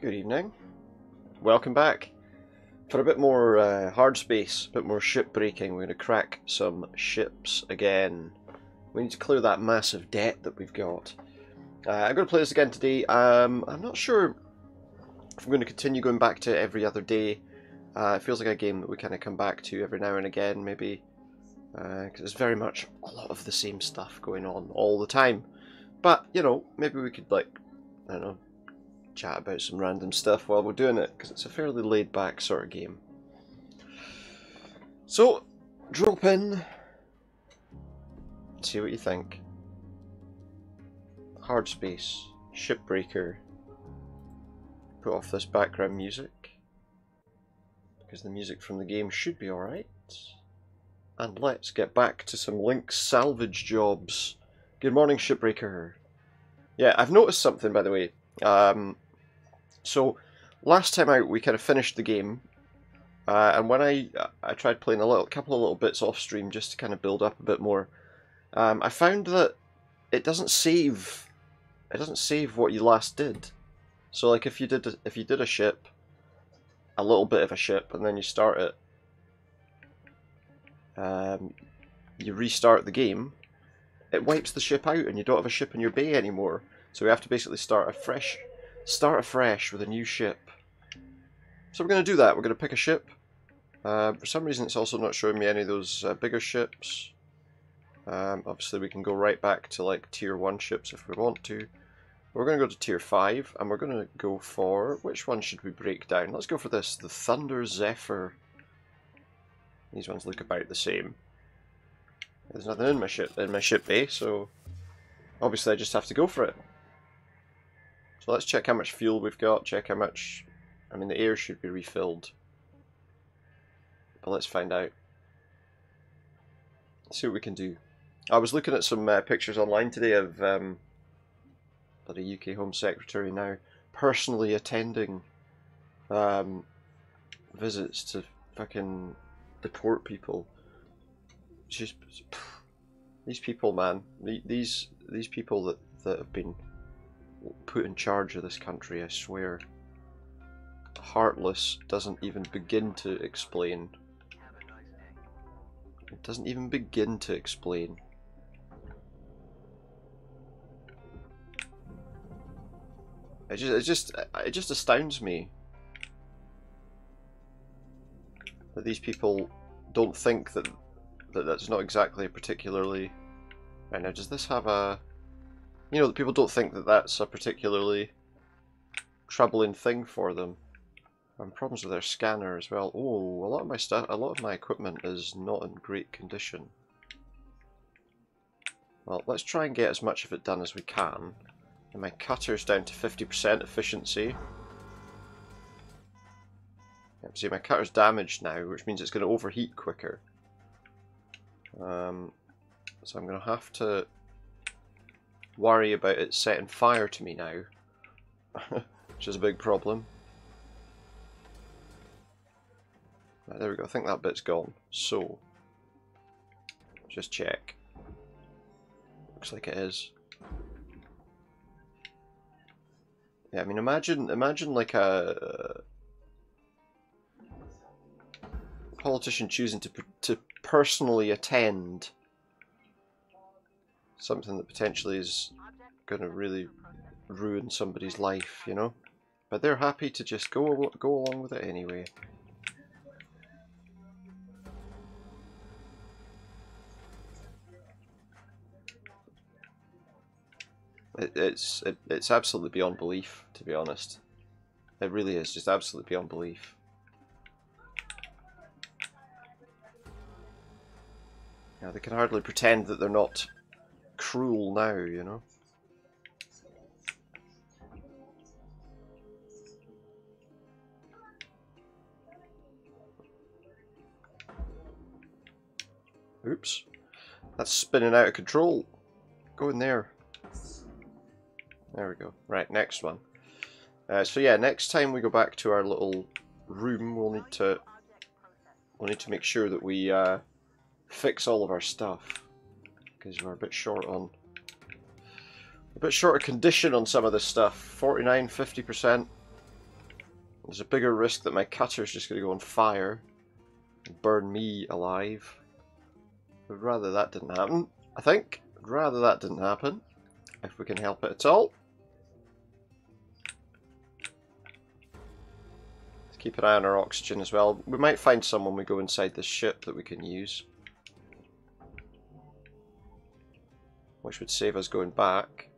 Good evening. Welcome back. For a bit more Hardspace, a bit more shipbreaking, we're going to crack some ships again. We need to clear that massive debt that we've got. I'm going to play this again today. I'm not sure if I'm going to continue going back to every other day. It feels like a game that we kind of come back to every now and again, maybe. Because it's very much a lot of the same stuff going on all the time. But, you know, maybe we could, like, I don't know, chat about some random stuff while we're doing it, because it's a fairly laid back sort of game. So, drop in, see what you think. Hardspace, Shipbreaker. Put off this background music, because the music from the game should be alright. And let's get back to some Link's salvage jobs. Good morning, Shipbreaker. Yeah, I've noticed something, by the way. So, last time out we kind of finished the game, and when I tried playing a couple of little bits off stream just to kind of build up a bit more, I found that it doesn't save. It doesn't save what you last did. So, like if you did a ship, a little bit of a ship, and then you start it, you restart the game, it wipes the ship out, and you don't have a ship in your bay anymore. So we have to basically start afresh with a new ship. So we're going to do that. We're going to pick a ship. For some reason it's also not showing me any of those bigger ships. Obviously we can go right back to like tier 1 ships if we want to. We're going to go to tier 5 and we're going to go for... which one should we break down? Let's go for this, the Thunder Zephyr. These ones look about the same. There's nothing in my ship bay, so obviously I just have to go for it. So let's check how much fuel we've got, check how much... I mean, the air should be refilled. But let's find out. Let's see what we can do. I was looking at some pictures online today of the UK Home Secretary now personally attending visits to fucking deport people. Just these people, man. These people that have been put in charge of this country, I swear. Heartless doesn't even begin to explain. It doesn't even begin to explain. It just astounds me that these people don't think that that's not exactly a particularly... Right, now does this have a... You know, that people don't think that that's a particularly troubling thing for them. Problems with their scanner as well. Oh, a lot of my equipment is not in great condition. Well, let's try and get as much of it done as we can. And my cutter's down to 50% efficiency. Yep, see, my cutter's damaged now, which means it's going to overheat quicker. So I'm going to have to worry about it setting fire to me now, which is a big problem. Right, there we go, I think that bit's gone. So, just check. Looks like it is. Yeah, I mean, imagine like a politician choosing to personally attend something that potentially is going to really ruin somebody's life, you know? But they're happy to just go along with it anyway. It's absolutely beyond belief, to be honest. It really is just absolutely beyond belief. Yeah, they can hardly pretend that they're not cruel now, you know? Oops. That's spinning out of control. Go in there. There we go. Right, next one. So yeah, next time we go back to our little room, we'll need to make sure that we fix all of our stuff, because we're a bit short on A bit short of condition on some of this stuff. 49, 50%. There's a bigger risk that my cutter's just going to go on fire and burn me alive. I'd rather that didn't happen, I think. I'd rather that didn't happen, if we can help it at all. Let's keep an eye on our oxygen as well. We might find some when we go inside this ship that we can use, which would save us going back.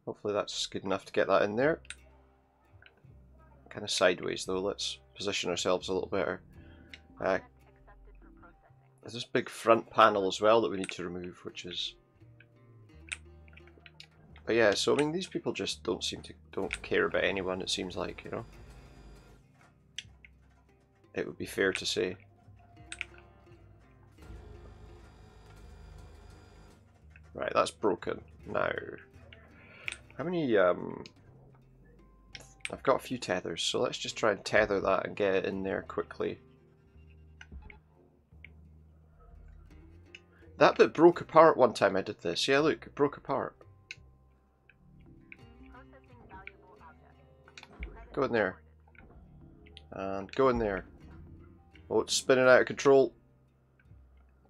Hopefully that's good enough to get that in there. Kind of sideways though, let's position ourselves a little better. There's this big front panel as well that we need to remove, which is... But yeah, so I mean these people just don't care about anyone, it seems like, you know. It would be fair to say. Right, that's broken. Now, how many, I've got a few tethers, so let's just try and tether that and get it in there quickly. That bit broke apart one time I did this. Yeah, look, it broke apart. Go in there. And go in there. Oh, it's spinning out of control.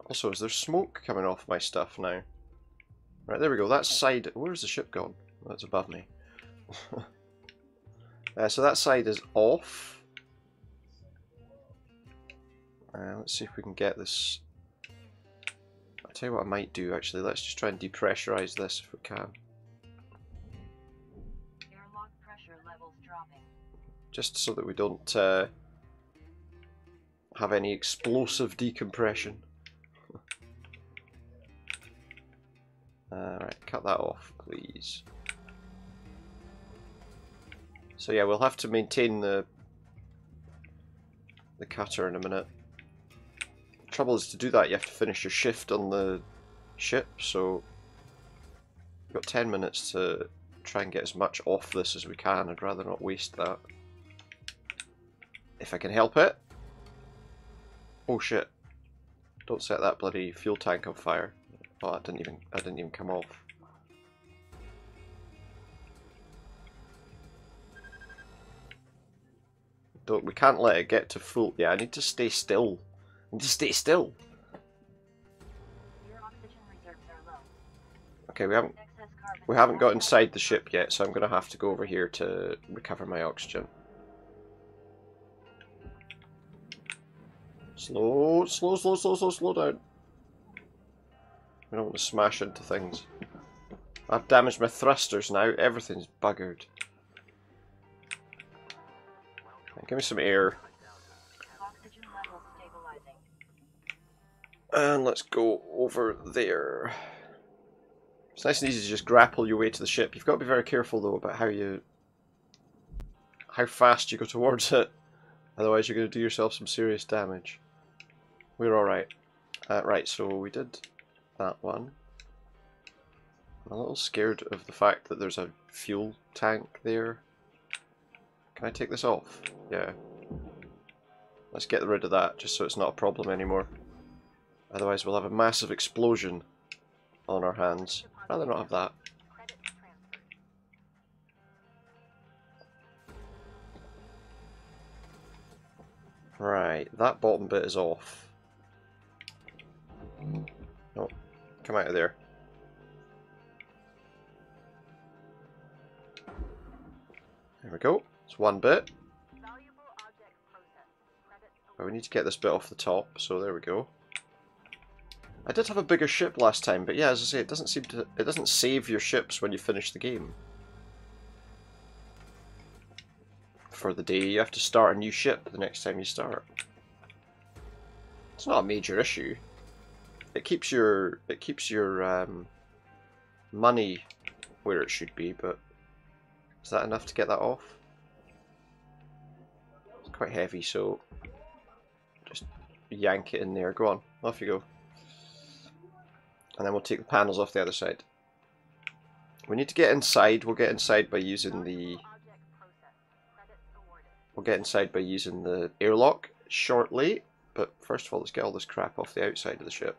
Also, is there smoke coming off my stuff now? Right, there we go. That side... Where's the ship gone? Oh, that's above me. So that side is off. Let's see if we can get this... I'll tell you what I might do, actually. Let's just try and depressurize this if we can. Airlock pressure levels dropping. Just so that we don't have any explosive decompression. Right, cut that off, please. So yeah, we'll have to maintain the cutter in a minute. The trouble is, to do that you have to finish your shift on the ship, so we've got 10 minutes to try and get as much off this as we can. I'd rather not waste that. If I can help it. Oh shit. Don't set that bloody fuel tank on fire. Oh, I didn't even come off. We can't let it get to full. Yeah, I need to stay still. I need to stay still. Your oxygen reserves are low. Okay, we haven't got inside the ship yet, so I'm gonna have to go over here to recover my oxygen. Slow down. I don't want to smash into things. I've damaged my thrusters now. Everything's buggered. Give me some air. Oxygen levels stabilizing. And let's go over there. It's nice and easy to just grapple your way to the ship. You've got to be very careful though about how fast you go towards it. Otherwise you're going to do yourself some serious damage. We're alright. Right, so we did that one. I'm a little scared of the fact that there's a fuel tank there. Can I take this off? Yeah. Let's get rid of that, just so it's not a problem anymore. Otherwise we'll have a massive explosion on our hands. I'd rather not have that. Right, that bottom bit is off. No, come out of there. There we go. It's one bit. But we need to get this bit off the top, so there we go. I did have a bigger ship last time, but yeah, as I say, it doesn't save your ships when you finish the game. For the day, you have to start a new ship the next time you start. It's not a major issue. It keeps your money where it should be, but is that enough to get that off? It's quite heavy, so just yank it in there. Go on, off you go. And then we'll take the panels off the other side. We need to get inside. We'll get inside by using the airlock shortly. But first of all, let's get all this crap off the outside of the ship.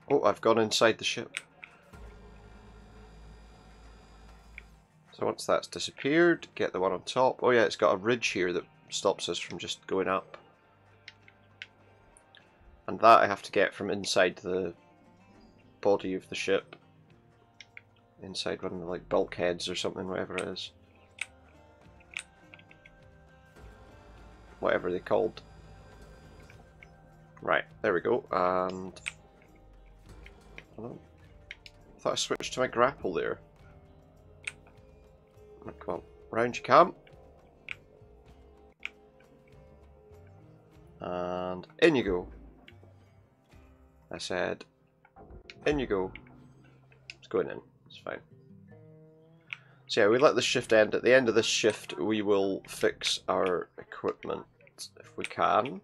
Oh, I've gone inside the ship. once that's disappeared, get the one on top. Oh yeah, it's got a ridge here that stops us from just going up. And that I have to get from inside the body of the ship. Inside one of the like bulkheads or something, whatever it is. Whatever they called. Right, there we go. And I thought I switched to my grapple there. Come on, round you come. And in you go. I said, in you go. It's going in, it's fine. So yeah, we let the shift end. At the end of this shift, we will fix our equipment if we can.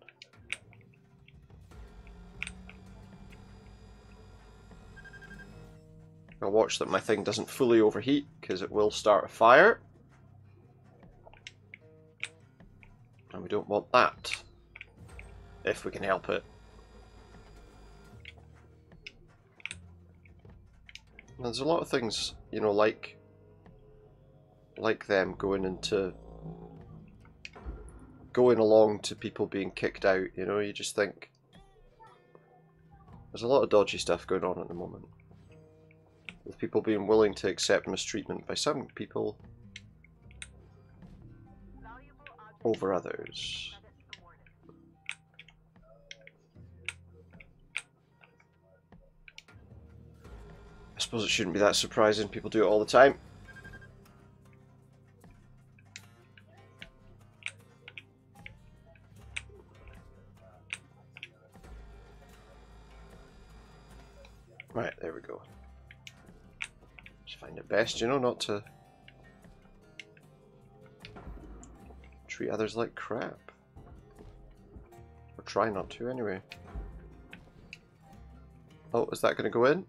I'll watch that my thing doesn't fully overheat, because it will start a fire. And we don't want that, if we can help it. And there's a lot of things, you know, like them going along to people being kicked out, you know, you just think there's a lot of dodgy stuff going on at the moment. With people being willing to accept mistreatment by some people over others. I suppose it shouldn't be that surprising, people do it all the time. Right, there we go. Just find it best, you know, not to treat others like crap. Or try not to, anyway. Oh, is that going to go in?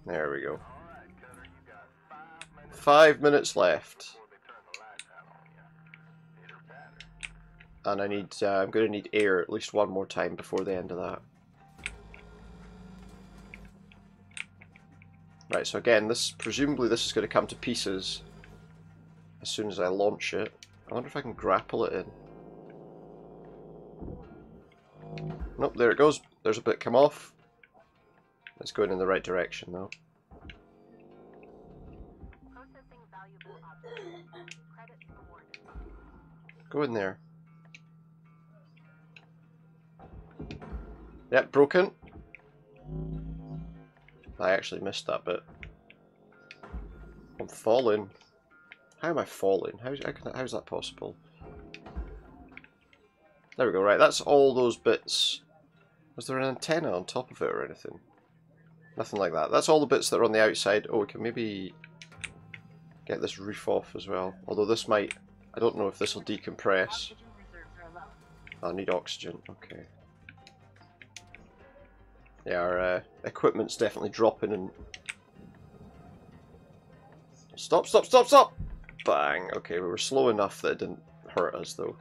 There we go. 5 minutes left. And I need, I'm going to need air at least one more time before the end of that. Right, so again, presumably this is going to come to pieces as soon as I launch it. I wonder if I can grapple it in. Nope, there it goes. There's a bit come off. It's going in the right direction though. Go in there. Yep, broken. I actually missed that bit. I'm falling. How am I falling? How's that possible? There we go, right, that's all those bits. Was there an antenna on top of it or anything? Nothing like that. That's all the bits that are on the outside. Oh, we can maybe get this roof off as well. Although this might... I don't know if this will decompress. I need oxygen, okay. Yeah, our equipment's definitely dropping and... Stop, stop, stop, stop! Bang! Okay, we were slow enough that it didn't hurt us though.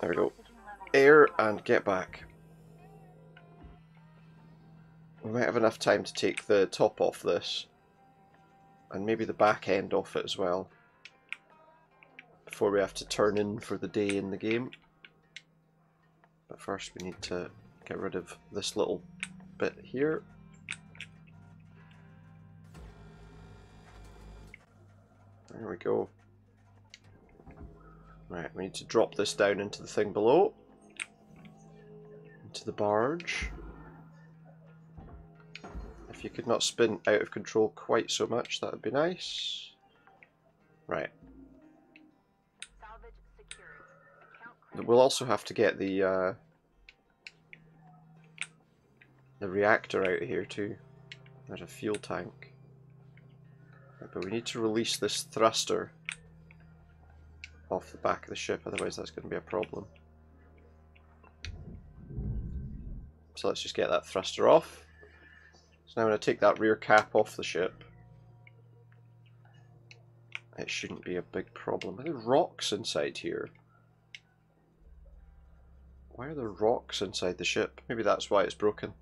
There we go. Air and get back. We might have enough time to take the top off this. And maybe the back end off it as well. Before we have to turn in for the day in the game. But first we need to get rid of this little bit here. There we go. Right, we need to drop this down into the thing below. Into the barge. If you could not spin out of control quite so much, that would be nice. Right. We'll also have to get the reactor out of here too. There's a fuel tank. Right, but we need to release this thruster off the back of the ship, otherwise that's going to be a problem. So let's just get that thruster off. So now I'm going to take that rear cap off the ship. It shouldn't be a big problem. Are there rocks inside here? Why are there rocks inside the ship? Maybe that's why it's broken.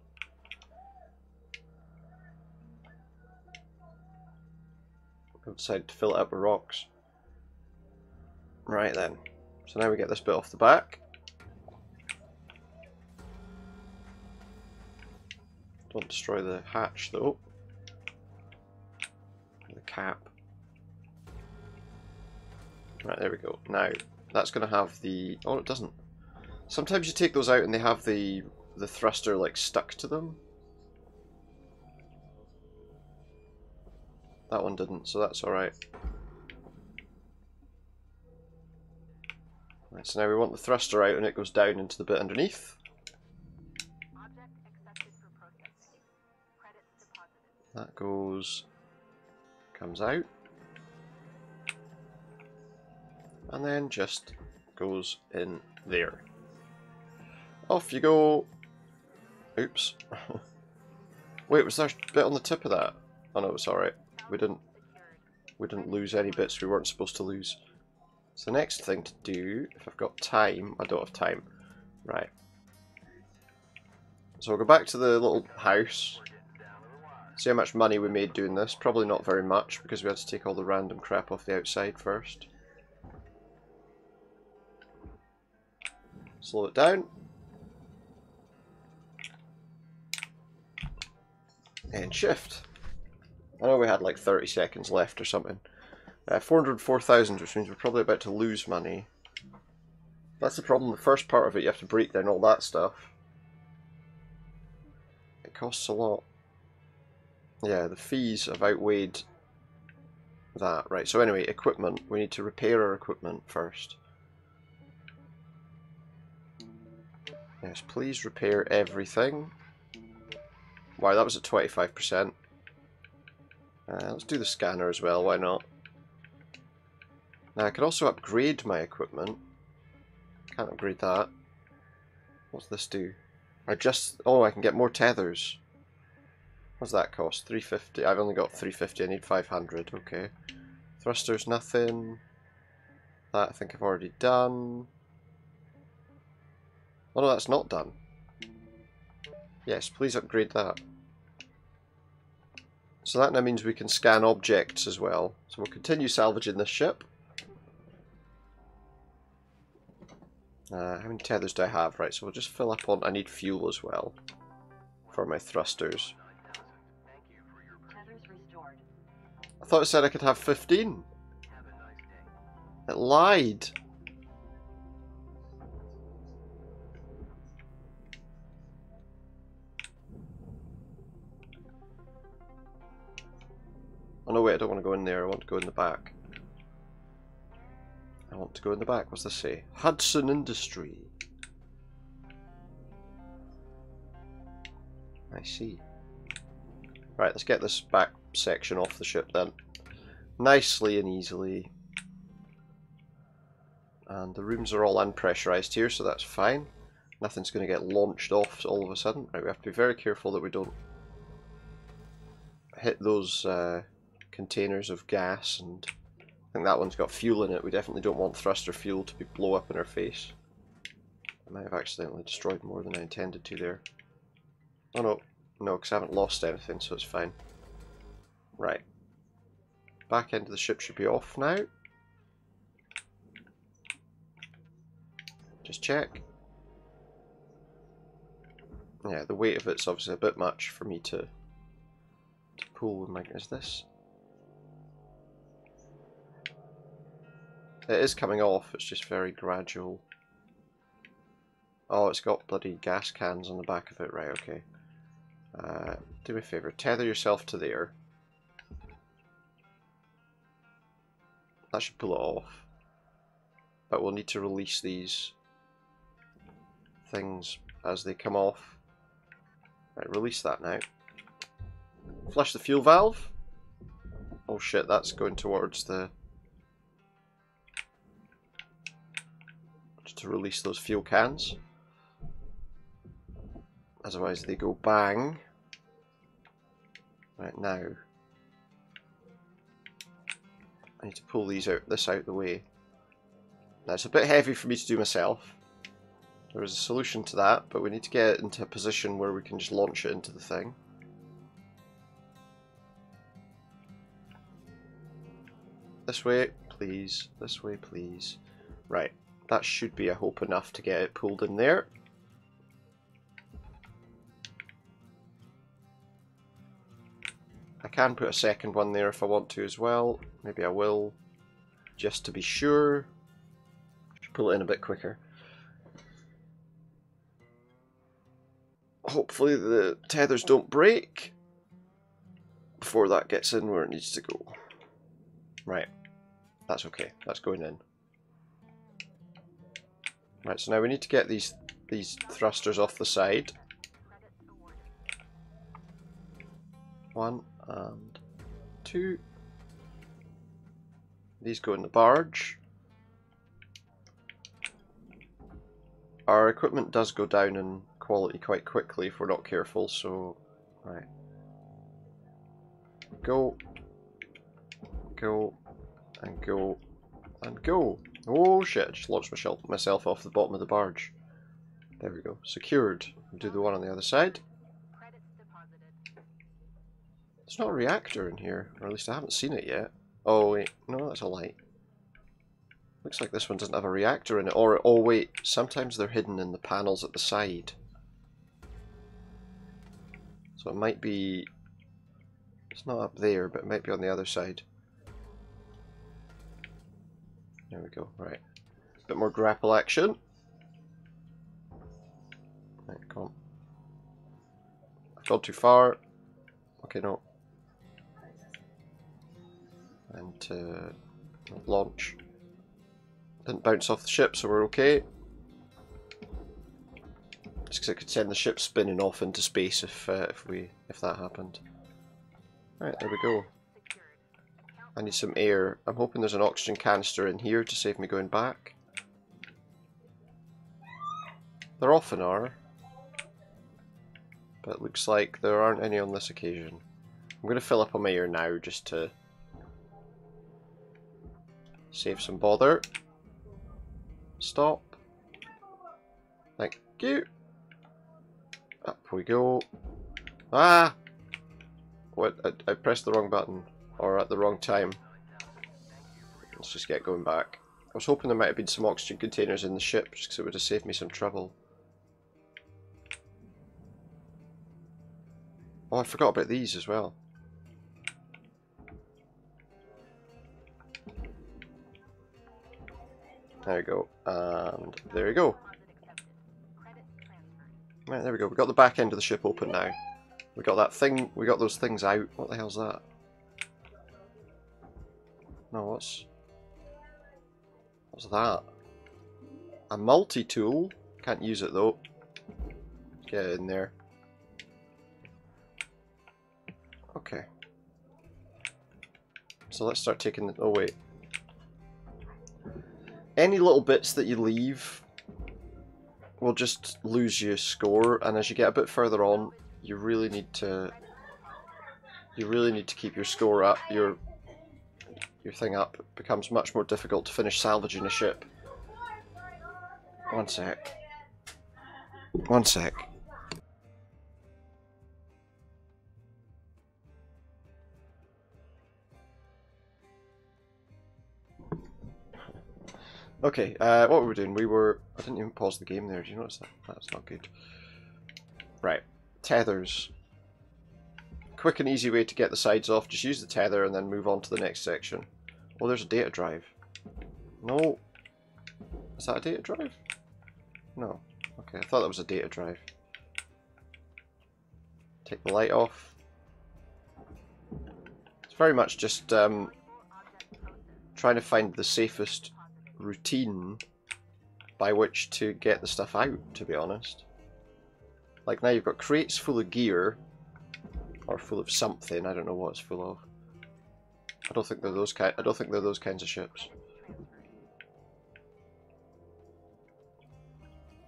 I've decided to fill it up with rocks. Right then. So now we get this bit off the back. Don't destroy the hatch though. The cap. Right, there we go. Now, that's going to have the... Oh, it doesn't. Sometimes you take those out and they have the thruster like stuck to them. That one didn't, so that's alright. Right, so now we want the thruster out and it goes down into the bit underneath. Object accepted for processing. Credits deposited. That goes... comes out. And then just goes in there. Off you go. Oops. Wait, was there a bit on the tip of that? Oh no, it's alright. We didn't lose any bits we weren't supposed to lose. So the next thing to do, if I've got time, I don't have time. Right. So we'll go back to the little house. See how much money we made doing this. Probably not very much because we had to take all the random crap off the outside first. Slow it down. And shift. I know we had like 30 seconds left or something. 404,000, which means we're probably about to lose money. That's the problem. The first part of it, you have to break down all that stuff. It costs a lot. Yeah, the fees have outweighed that. Right, so anyway, equipment. We need to repair our equipment first. Yes, please repair everything. Wow, that was at 25%. Let's do the scanner as well, why not? Now I can also upgrade my equipment. Can't upgrade that. What's this do? Oh, I can get more tethers. What's that cost? 350. I've only got 350, I need 500, okay. Thrusters, nothing. That I think I've already done. Oh no, that's not done. Yes, please upgrade that. So that now means we can scan objects as well. So we'll continue salvaging this ship. How many tethers do I have? Right, so we'll just fill up on... I need fuel as well for my thrusters. Tethers restored. I thought it said I could have 15. It lied. Oh no, wait, I don't want to go in there. I want to go in the back. I want to go in the back. What's this say? Hudson Industry. I see. Right, let's get this back section off the ship then. Nicely and easily. And the rooms are all unpressurized here, so that's fine. Nothing's going to get launched off all of a sudden. Right, we have to be very careful that we don't hit those containers of gas, and I think that one's got fuel in it. We definitely don't want thruster fuel to blow up in our face. I might have accidentally destroyed more than I intended to there. Oh no, no, because I haven't lost anything, so it's fine. Right. Back end of the ship should be off now. Just check. Yeah, the weight of it's obviously a bit much for me to pull with my... Is this? It is coming off, it's just very gradual. Oh, it's got bloody gas cans on the back of it, right, okay. Do me a favour, tether yourself to there. That should pull it off. But we'll need to release these things as they come off. Right, release that now. Flush the fuel valve. Oh shit, that's going towards the... to release those fuel cans. Otherwise they go bang. Right, now I need to pull this out the way. Now it's a bit heavy for me to do myself. There is a solution to that, but we need to get it into a position where we can just launch it into the thing. This way, please. This way, please. Right. That should be, I hope, enough to get it pulled in there. I can put a second one there if I want to as well. Maybe I will, just to be sure. Should pull it in a bit quicker. Hopefully the tethers don't break before that gets in where it needs to go. Right, that's okay. That's going in. Right, so now we need to get these thrusters off the side. 1 and 2. These go in the barge. Our equipment does go down in quality quite quickly if we're not careful, so right. Go. Go. And go. And go. Oh shit, I just launched myself off the bottom of the barge. There we go. Secured. We'll do the one on the other side. There's not a reactor in here, or at least I haven't seen it yet. Oh wait, no, that's a light. Looks like this one doesn't have a reactor in it. Or, oh wait, sometimes they're hidden in the panels at the side. So it might be... It's not up there, but it might be on the other side. There we go, right. Bit more grapple action. Right, come on. I've gone too far. Okay, no. And launch. Didn't bounce off the ship, so we're okay. Just because it could send the ship spinning off into space if that happened. Right, there we go. I need some air. I'm hoping there's an oxygen canister in here to save me going back. There often are, but it looks like there aren't any on this occasion. I'm going to fill up on my air now just to save some bother. Stop. Thank you. Up we go. Ah! What? I pressed the wrong button. Or at the wrong time. Let's just get going back. I was hoping there might have been some oxygen containers in the ship, just because it would have saved me some trouble. Oh, I forgot about these as well. There we go. And there we go. Right, there we go. We got the back end of the ship open now. We got that thing. We got those things out. What the hell's that? No, what's that? A multi-tool? Can't use it though. Get it in there. Okay. So let's start taking the... Oh wait. Any little bits that you leave will just lose you score, and as you get a bit further on, you really need to keep your score up, your thing up. It becomes much more difficult to finish salvaging a ship. One sec. One sec. Okay, what were we doing? I didn't even pause the game there, do you notice that? That's not good. Right, tethers. Quick and easy way to get the sides off, just use the tether and then move on to the next section. Oh, there's a data drive. No. Is that a data drive? No. Okay, I thought that was a data drive. Take the light off. It's very much just trying to find the safest routine by which to get the stuff out, to be honest. Like now you've got crates full of gear, or full of something, I don't know what it's full of. I don't think they're those kinds of ships.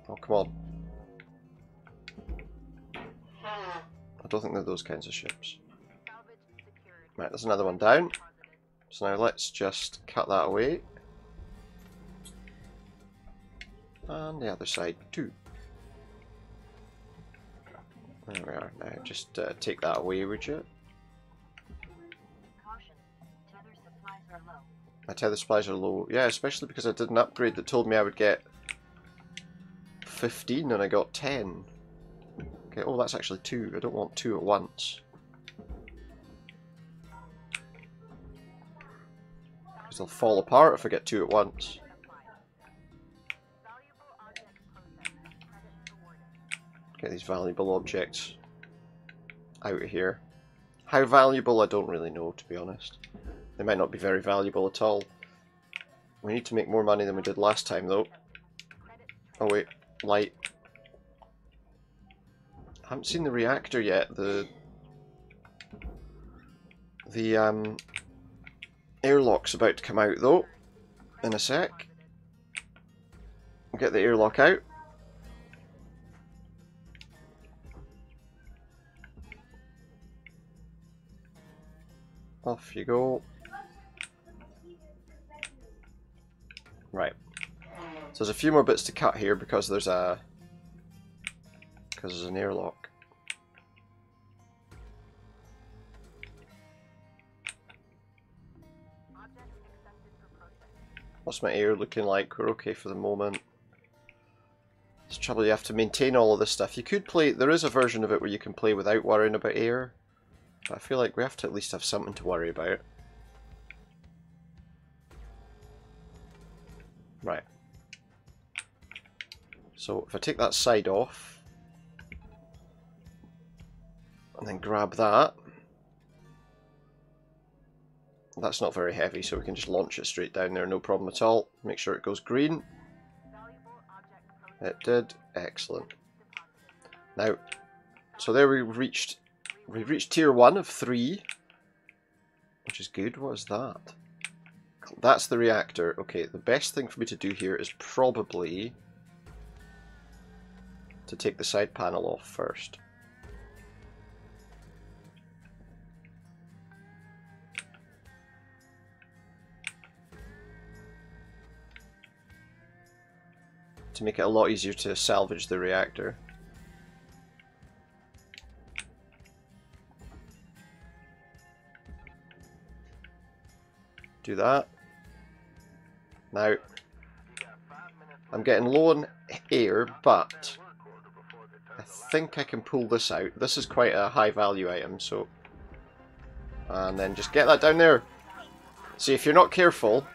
Oh, come on. I don't think they're those kinds of ships. Right, there's another one down. So now let's just cut that away. And the other side too. There we are. Now just take that away, would you? Caution. Tether supplies are low. My tether supplies are low. Yeah, especially because I did an upgrade that told me I would get 15 and I got 10. Okay, oh, that's actually 2. I don't want 2 at once. Because they'll fall apart if I get 2 at once. Get these valuable objects out of here. How valuable, I don't really know, to be honest. They might not be very valuable at all. We need to make more money than we did last time, though. Oh wait, light. I haven't seen the reactor yet. The airlock's about to come out, though, in a sec. We'll get the airlock out. Off you go. Right. So there's a few more bits to cut here because there's an airlock. What's my air looking like? We're okay for the moment. It's trouble, you have to maintain all of this stuff. You could play, there is a version of it where you can play without worrying about air. But I feel like we have to at least have something to worry about. Right. So if I take that side off, and then grab that, that's not very heavy, so we can just launch it straight down there, no problem at all. Make sure it goes green. It did. Excellent. Now, so there we've reached tier 1 of 3, which is good. What is that? That's the reactor. Okay, the best thing for me to do here is probably to take the side panel off first. To make it a lot easier to salvage the reactor. Do that. Now, I'm getting low on air, but I think I can pull this out. This is quite a high value item, so... And then just get that down there. See, if you're not careful,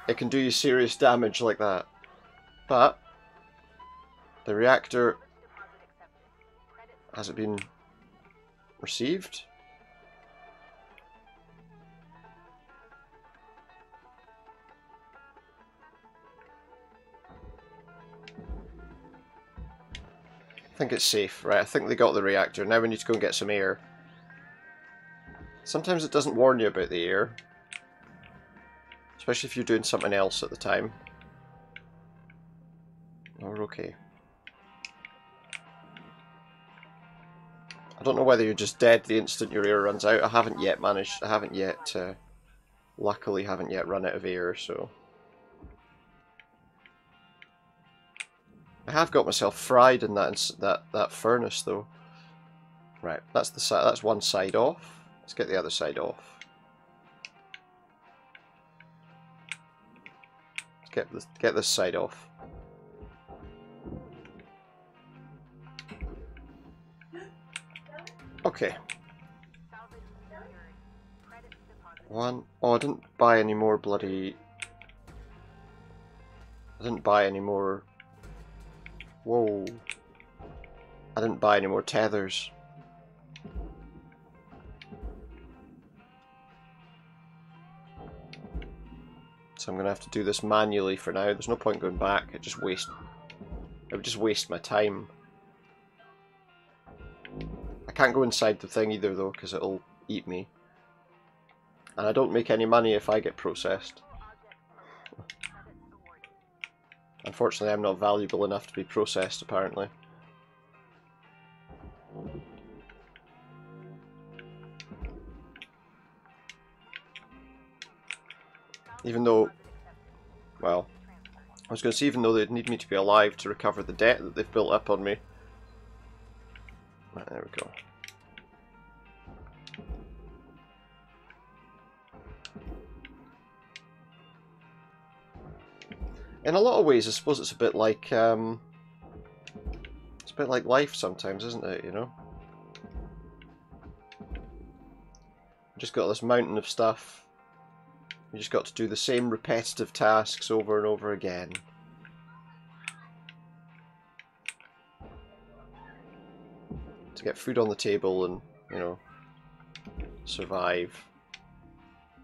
it can do you serious damage like that. But the reactor, has it been received? I think it's safe, right? I think they got the reactor. Now we need to go and get some air. Sometimes it doesn't warn you about the air, especially if you're doing something else at the time. Oh, we're okay. I don't know whether you're just dead the instant your air runs out. I haven't yet managed, luckily haven't yet run out of air, so... I have got myself fried in that furnace though. Right, that's one side off. Let's get the other side off. Let's get this side off. Okay. One. Oh, I didn't buy any more bloody... I didn't buy any more... Whoa. I didn't buy any more tethers. So I'm going to have to do this manually for now. There's no point going back. It would just waste my time. I can't go inside the thing either though, because it'll eat me. And I don't make any money if I get processed. Unfortunately, I'm not valuable enough to be processed, apparently. Even though... Well, I was going to say, even though they'd need me to be alive to recover the debt that they've built up on me. Right, there we go. In a lot of ways, I suppose it's a bit like life sometimes, isn't it? You know, just got this mountain of stuff. You just got to do the same repetitive tasks over and over again. To get food on the table and, you know, survive.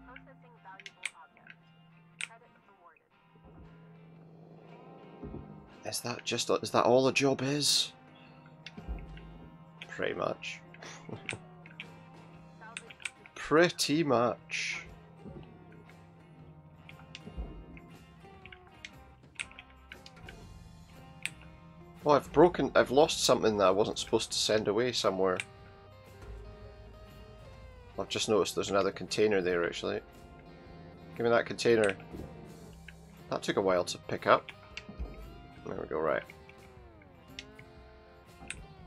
Processing valuable objects. Credits awarded. Is that all a job is? Pretty much. Salvage. Pretty much. Oh, I've lost something that I wasn't supposed to send away somewhere. I've just noticed there's another container there, actually. Give me that container. That took a while to pick up. There we go, right.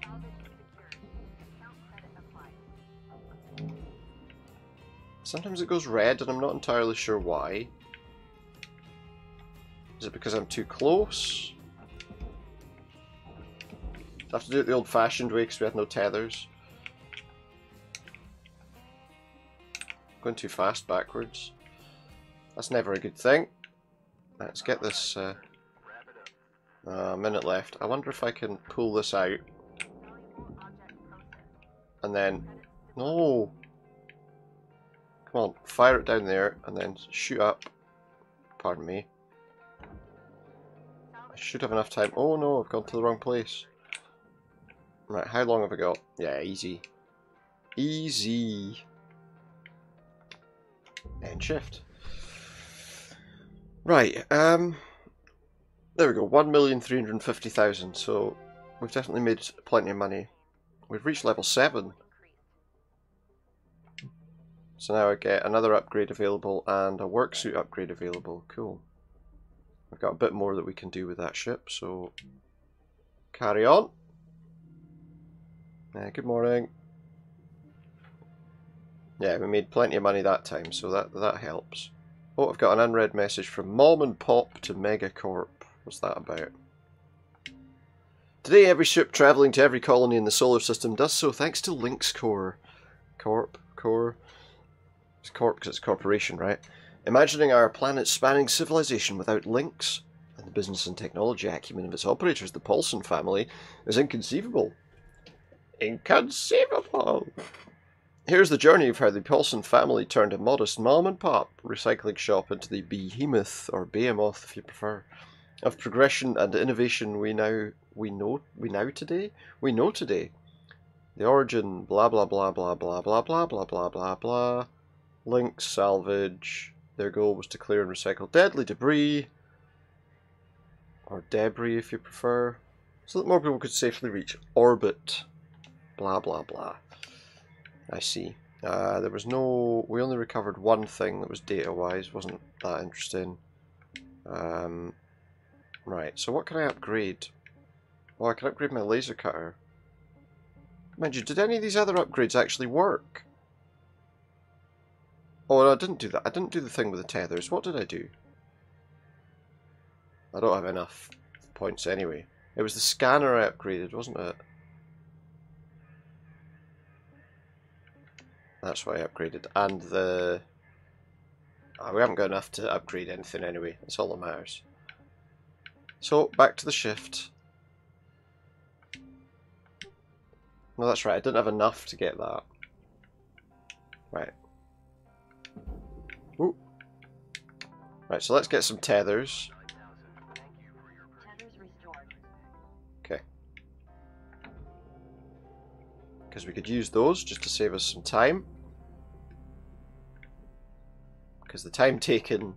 Salvage secured. Discount credit applied. Sometimes it goes red and I'm not entirely sure why. Is it because I'm too close? I have to do it the old-fashioned way because we had no tethers. Going too fast backwards. That's never a good thing. Let's get this... a minute left. I wonder if I can pull this out. Valuable object processed. And then... No! Come on, fire it down there and then shoot up. Pardon me. I should have enough time. Oh no, I've gone to the wrong place. Right, how long have I got? Yeah, easy. Easy. End shift. Right, there we go, 1,350,000, so we've definitely made plenty of money. We've reached level 7. So now I get another upgrade available and a work suit upgrade available. Cool. We've got a bit more that we can do with that ship, so carry on. Good morning. Yeah, we made plenty of money that time, so that helps. Oh, I've got an unread message from Mom and Pop to Megacorp. What's that about? Today, every ship travelling to every colony in the solar system does so thanks to Lynx Core. Core. It's Corp because it's a corporation, right? Imagining our planet-spanning civilization without Lynx and the business and technology acumen of its operators, the Paulson family, is inconceivable. Inconceivable! Here's the journey of how the Paulson family turned a modest mom-and-pop recycling shop into the behemoth, or behemoth if you prefer, of progression and innovation we know today. The origin, blah blah blah blah blah blah blah blah blah blah blah. Lynx, salvage. Their goal was to clear and recycle deadly debris, or debris if you prefer, so that more people could safely reach orbit. Blah blah blah. I see. There was no... We only recovered one thing that was data-wise. Wasn't that interesting. Right, so what can I upgrade? Well, I can upgrade my laser cutter. Mind you, did any of these other upgrades actually work? Oh, no, I didn't do that. I didn't do the thing with the tethers. What did I do? I don't have enough points anyway. It was the scanner I upgraded, wasn't it? That's what I upgraded. And the... Oh, we haven't got enough to upgrade anything anyway. That's all that matters. So, back to the shift. No, that's right. I didn't have enough to get that. Right. Ooh. Right, so let's get some tethers. Tethers restored. Okay. Because we could use those just to save us some time. Because the time taken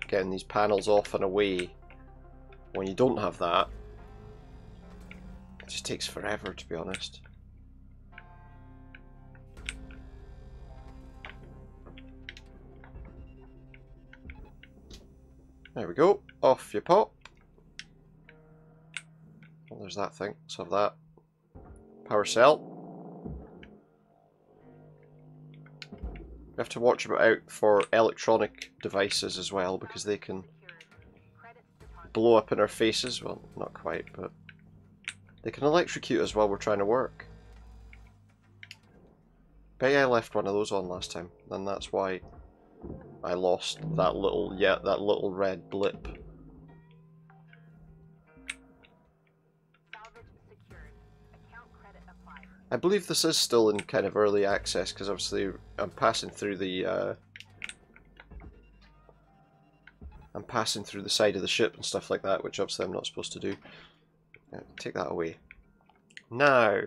getting these panels off and away when you don't have that, it just takes forever, to be honest. There we go. Off you pop. Oh, there's that thing. Let's have that. Power cell. We have to watch out for electronic devices as well, because they can blow up in our faces. Well, not quite, but they can electrocute us while we're trying to work. Bet I left one of those on last time, and that's why I lost that little red blip. Salvage secured. Account credit applied. I believe this is still in kind of early access, because obviously I'm passing through the side of the ship and stuff like that, which obviously I'm not supposed to do. Yeah, take that away. Now,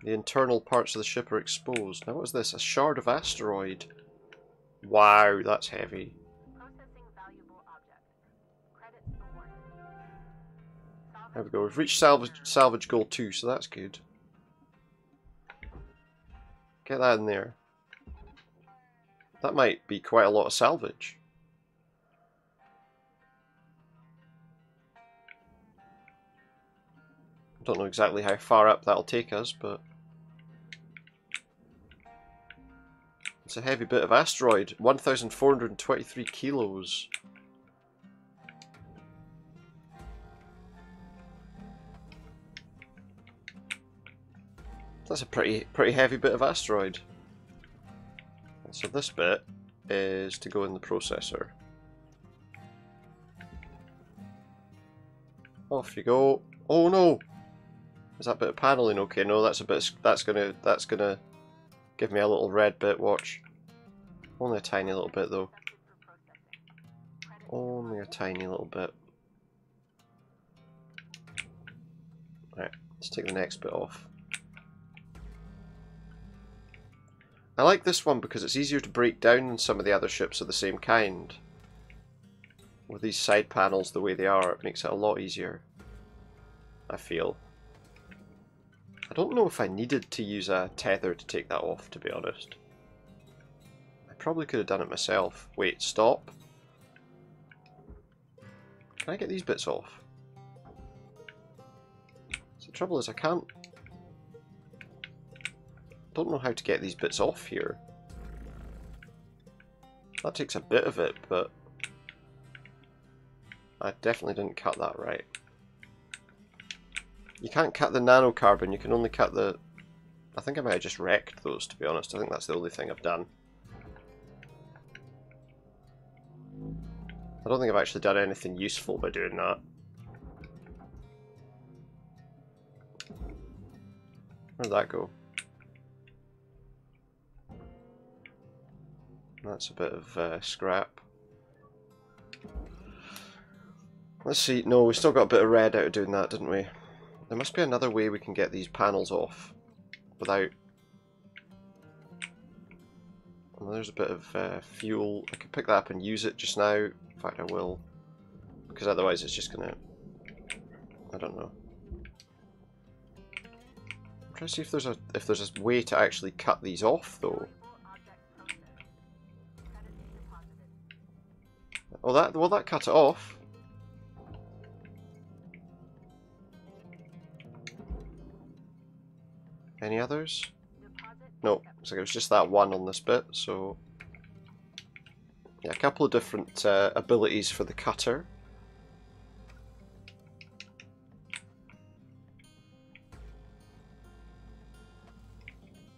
the internal parts of the ship are exposed. Now what is this? A shard of asteroid. Wow, that's heavy. Processing valuable object. Credits awarded. There we go. We've reached salvage goal 2, so that's good. Get that in there. That might be quite a lot of salvage. Don't know exactly how far up that'll take us, but it's a heavy bit of asteroid. 1,423 kilos. That's a pretty heavy bit of asteroid. And so this bit is to go in the processor. Off you go. Oh no! Is that bit of paneling okay? No, that's gonna give me a little red bit. Watch. Only a tiny little bit though. Only a tiny little bit. Right, let's take the next bit off. I like this one because it's easier to break down than some of the other ships of the same kind. With these side panels the way they are, it makes it a lot easier, I feel. I don't know if I needed to use a tether to take that off, to be honest. I probably could have done it myself. Wait, stop. Can I get these bits off? So the trouble is I can't... don't know how to get these bits off here. That takes a bit of it, but I definitely didn't cut that right. You can't cut the nanocarbon, you can only cut the... I think I might have just wrecked those, to be honest. I think that's the only thing I've done. I don't think I've actually done anything useful by doing that. Where'd that go? That's a bit of scrap. Let's see. No, we still got a bit of red out of doing that, didn't we? There must be another way we can get these panels off without... Well, there's a bit of fuel. I could pick that up and use it just now. In fact, I will. Because otherwise it's just gonna... I don't know. I'm trying to see if there's a way to actually cut these off, though. Oh, that cut it off. Any others? No, looks like it was just that one on this bit, so... Yeah, a couple of different abilities for the cutter.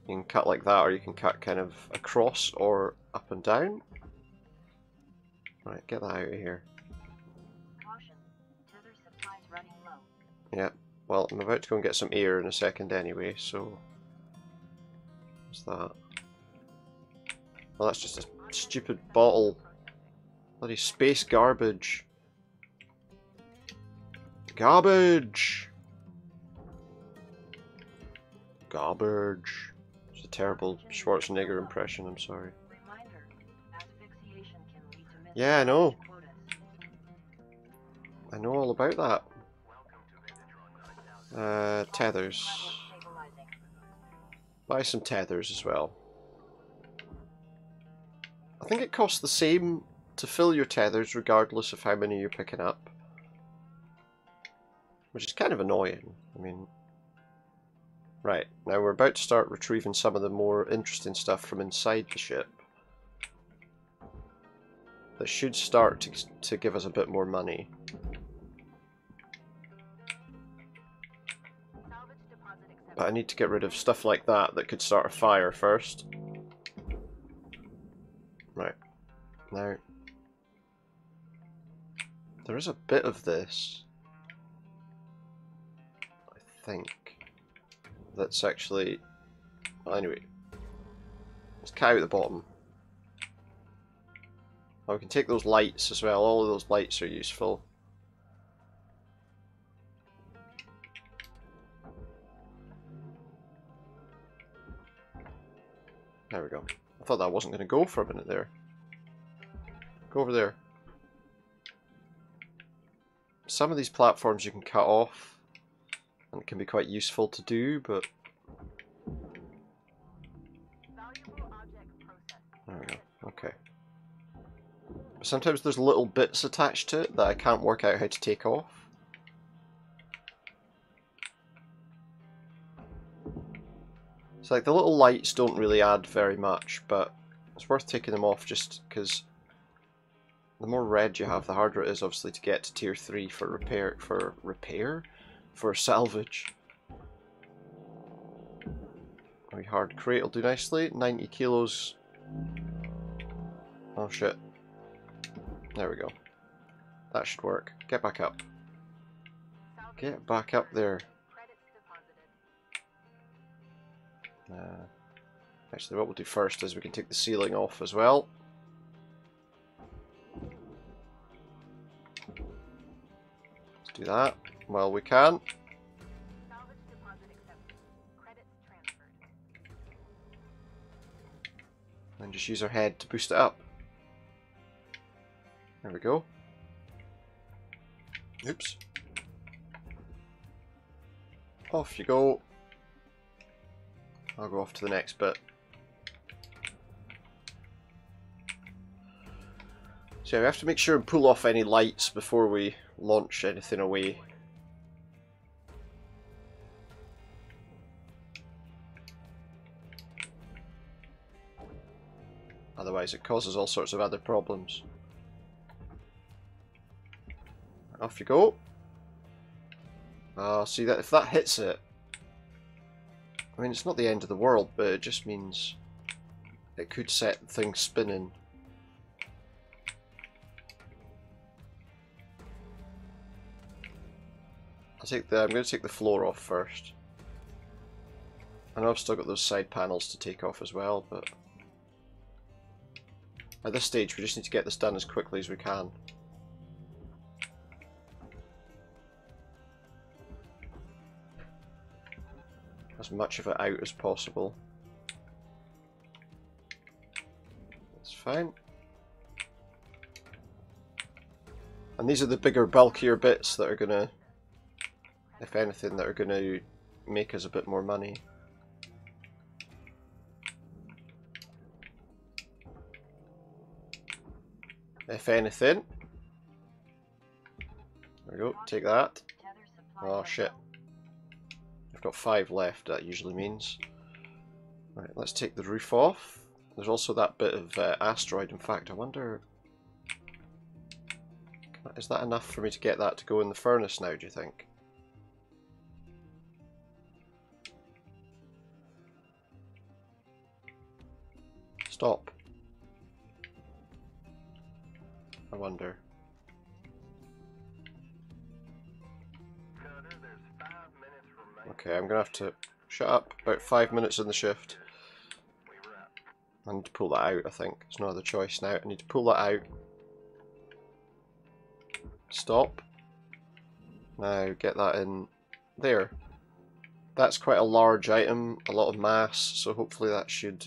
You can cut like that, or you can cut kind of across or up and down. Right, get that out of here. Caution. Tether supplies running low. Yeah, well, I'm about to go and get some air in a second anyway, so... What's that? Well, that's just a stupid bottle. Bloody space garbage. Garbage! Garbage. It's a terrible Schwarzenegger impression, I'm sorry. Reminder. Asphyxiation can lead to Yeah, I know. quotas. I know all about that. Tethers. Stabilizing. Buy some tethers as well. I think it costs the same to fill your tethers regardless of how many you're picking up. Which is kind of annoying. I mean... Right, now we're about to start retrieving some of the more interesting stuff from inside the ship. That should start to give us a bit more money. But I need to get rid of stuff like that that could start a fire first. Right, now there is a bit of this, I think, that's actually... Well, anyway, let's cut out the bottom. Oh, we can take those lights as well. All of those lights are useful. There we go. I thought that wasn't going to go for a minute there. Go over there. Some of these platforms you can cut off, and it can be quite useful to do, but... There we go. Okay. Sometimes there's little bits attached to it that I can't work out how to take off. It's like the little lights don't really add very much, but it's worth taking them off just because the more red you have, the harder it is obviously to get to tier 3 for for salvage. A wee hard crate will do nicely. 90 kilos. Oh shit. There we go. That should work. Get back up. Get back up there. Actually, what we'll do first is we can take the ceiling off as well. Let's do that while we can. And just use our head to boost it up. There we go. Oops. Off you go. I'll go off to the next bit. So we have to make sure and pull off any lights before we launch anything away. Otherwise it causes all sorts of other problems. Off you go. See that if that hits it, I mean it's not the end of the world, but it just means it could set things spinning. I'm going to take the floor off first. I know I've still got those side panels to take off as well, but at this stage we just need to get this done as quickly as we can. As much of it out as possible. That's fine. And these are the bigger, bulkier bits that are gonna, if anything, that are gonna make us a bit more money. If anything. There we go, take that. Oh shit. I've got 5 left, that usually means. Right, let's take the roof off. There's also that bit of asteroid. In fact, I wonder... Is that enough for me to get that to go in the furnace now, do you think? Stop. I wonder. Okay, I'm gonna have to shut up. About 5 minutes in the shift. I need to pull that out, I think. There's no other choice now. I need to pull that out. Stop. Now get that in there. That's quite a large item, a lot of mass, so hopefully that should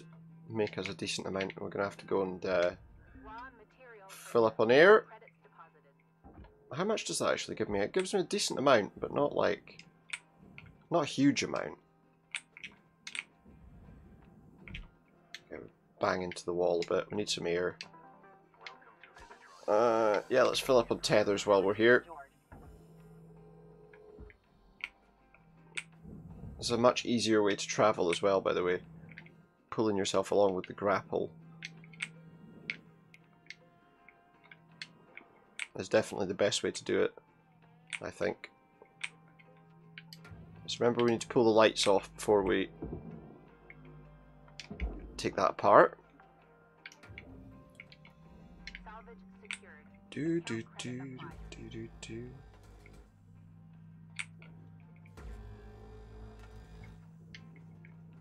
make us a decent amount. We're gonna have to go and fill up on air. How much does that actually give me? It gives me a decent amount, but not like... not a huge amount. Okay, bang into the wall a bit. We need some air. Yeah, let's fill up on tethers while we're here. It's a much easier way to travel as well, by the way. Pulling yourself along with the grapple is definitely the best way to do it, I think. Just remember we need to pull the lights off before we take that apart. Salvage secured. Do do do do do do.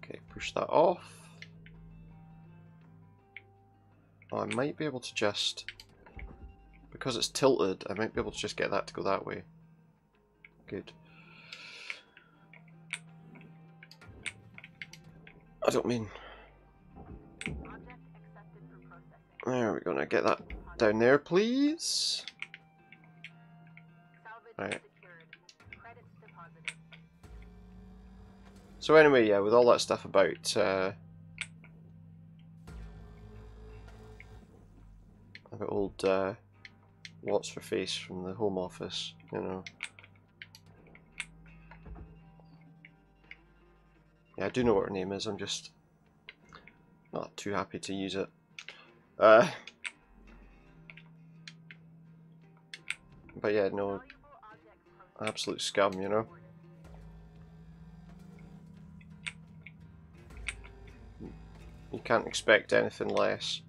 Okay, push that off. Oh, I might be able to just, because it's tilted, I might be able to just get that to go that way. Good. I don't mean. Object accepted for processing. There we go. Now get that down there, please. Salvage Right. secured. Credits deposited. So anyway, yeah, with all that stuff about old what's her face from the Home Office, you know. Yeah, I do know what her name is. I'm just not too happy to use it. But yeah, no, Valuable object processed. absolute scum, you know. You can't expect anything less